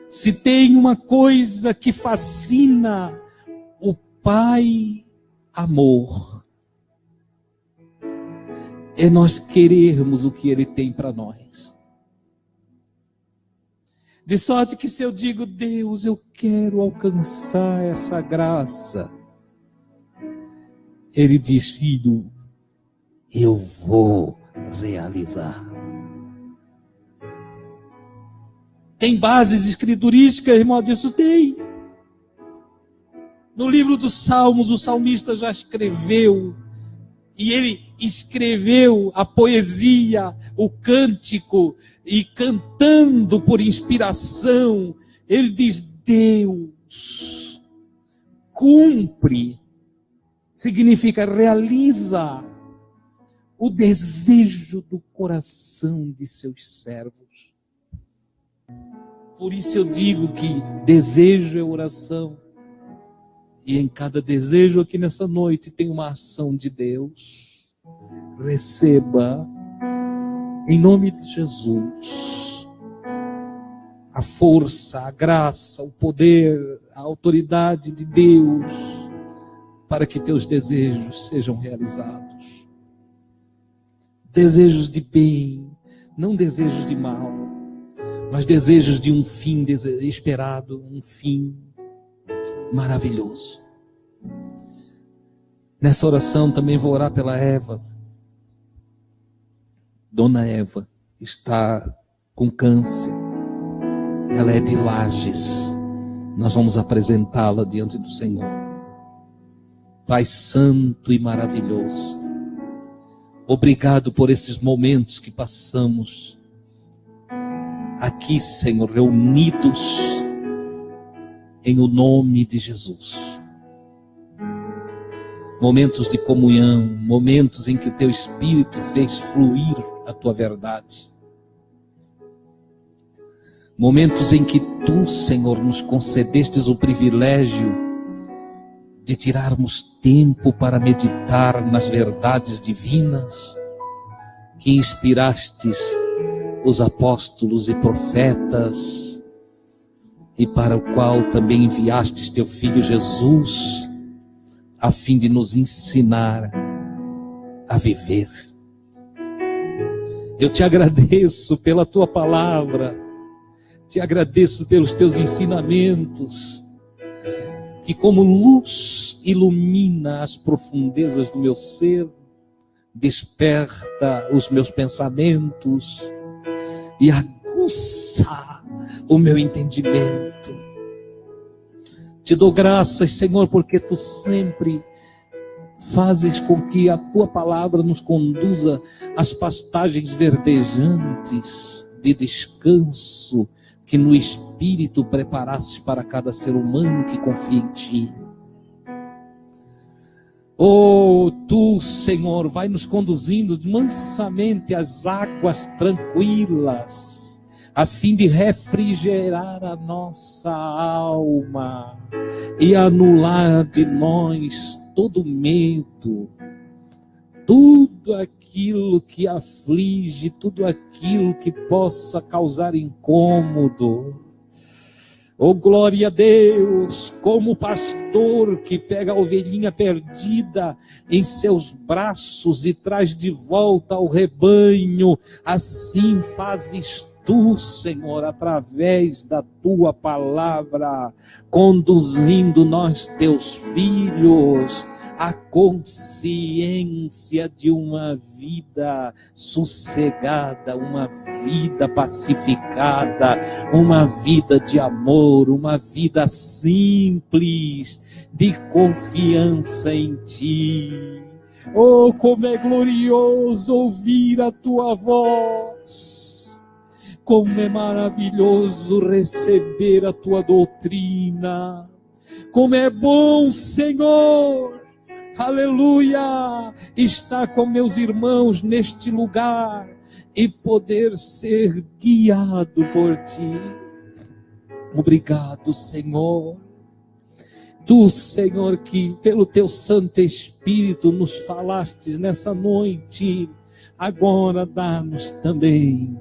Se tem uma coisa que fascina o Pai amor, é nós querermos o que Ele tem para nós. De sorte que se eu digo: Deus, eu quero alcançar essa graça, Ele diz: filho, eu vou realizar. Tem bases escriturísticas, irmão, disso tem. No livro dos Salmos, o salmista já escreveu, e ele escreveu a poesia, o cântico, e cantando por inspiração, ele diz: Deus cumpre, significa realiza o desejo do coração de seus servos. Por isso eu digo que desejo é oração. E em cada desejo aqui nessa noite tem uma ação de Deus. Receba, em nome de Jesus, a força, a graça, o poder, a autoridade de Deus, para que teus desejos sejam realizados. Desejos de bem, não desejos de mal, mas desejos de um fim esperado, um fim maravilhoso. Nessa oração também vou orar pela Eva. Dona Eva está com câncer. Ela é de Lages. Nós vamos apresentá-la diante do Senhor. Pai santo e maravilhoso, obrigado por esses momentos que passamos aqui, Senhor, reunidos em o nome de Jesus. Momentos de comunhão, momentos em que o teu Espírito fez fluir a tua verdade. Momentos em que tu, Senhor, nos concedestes o privilégio de tirarmos tempo para meditar nas verdades divinas que inspirastes os apóstolos e profetas, e para o qual também enviastes teu Filho Jesus, a fim de nos ensinar a viver. Eu te agradeço pela tua palavra, te agradeço pelos teus ensinamentos, que como luz ilumina as profundezas do meu ser, desperta os meus pensamentos e aguça o meu entendimento. Te dou graças, Senhor, porque tu sempre fazes com que a tua palavra nos conduza às pastagens verdejantes de descanso que no Espírito preparaste para cada ser humano que confia em Ti. Oh, Tu, Senhor, vai nos conduzindo mansamente às águas tranquilas, a fim de refrigerar a nossa alma e anular de nós todo medo, tudo aquilo que aflige, tudo aquilo que possa causar incômodo. Oh, glória a Deus, como o pastor que pega a ovelhinha perdida em seus braços e traz de volta ao rebanho, assim fazes Tu, Senhor, através da Tua palavra, conduzindo nós, Teus filhos, a consciência de uma vida sossegada, uma vida pacificada, uma vida de amor, uma vida simples, de confiança em Ti. Oh, como é glorioso ouvir a Tua voz, como é maravilhoso receber a Tua doutrina, como é bom, Senhor, aleluia, estar com meus irmãos neste lugar e poder ser guiado por Ti. Obrigado, Senhor. Tu, Senhor, que pelo Teu Santo Espírito nos falastes nessa noite, agora dá-nos também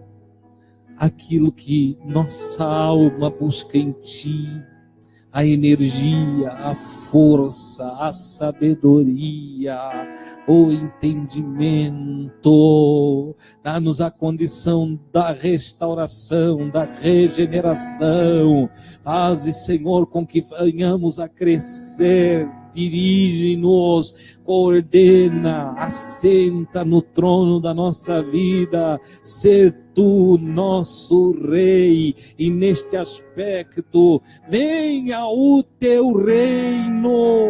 aquilo que nossa alma busca em Ti, a energia, a força, a sabedoria, o entendimento. Dá-nos a condição da restauração, da regeneração. Faze, Senhor, com que venhamos a crescer. Dirige-nos, coordena, assenta no trono da nossa vida, ser Tu nosso Rei, e neste aspecto, venha o Teu reino,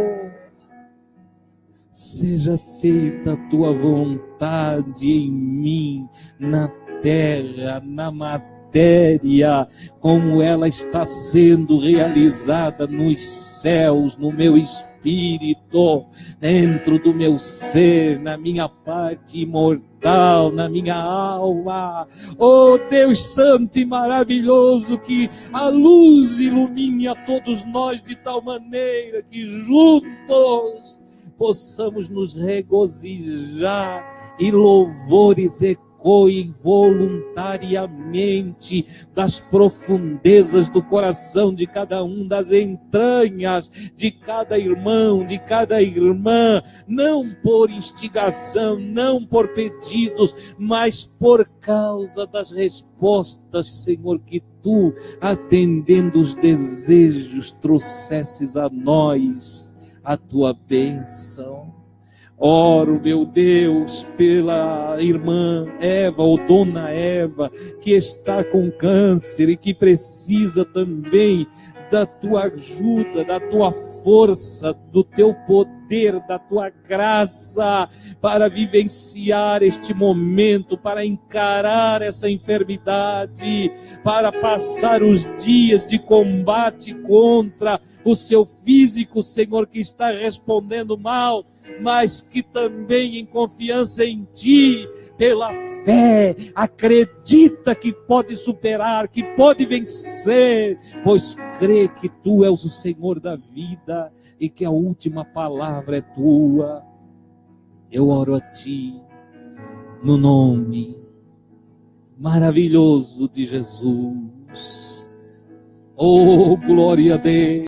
seja feita a Tua vontade em mim, na terra, na matéria, como ela está sendo realizada nos céus, no meu espírito, dentro do meu ser, na minha parte imortal, na minha alma. Oh Deus santo e maravilhoso, que a luz ilumine a todos nós de tal maneira que juntos possamos nos regozijar e louvores ecoem voluntariamente das profundezas do coração de cada um, das entranhas de cada irmão, de cada irmã, não por instigação, não por pedidos, mas por causa das respostas, Senhor, que Tu, atendendo os desejos, trouxesses a nós a Tua bênção. Oro, meu Deus, pela irmã Eva, ou dona Eva, que está com câncer e que precisa também da Tua ajuda, da Tua força, do Teu poder, da Tua graça, para vivenciar este momento, para encarar essa enfermidade, para passar os dias de combate contra o seu físico, Senhor, que está respondendo mal, mas que também em confiança em Ti, pela fé, acredita que pode superar, que pode vencer, pois crê que Tu és o Senhor da vida e que a última palavra é Tua. Eu oro a Ti, no nome maravilhoso de Jesus. Oh, glória a Deus.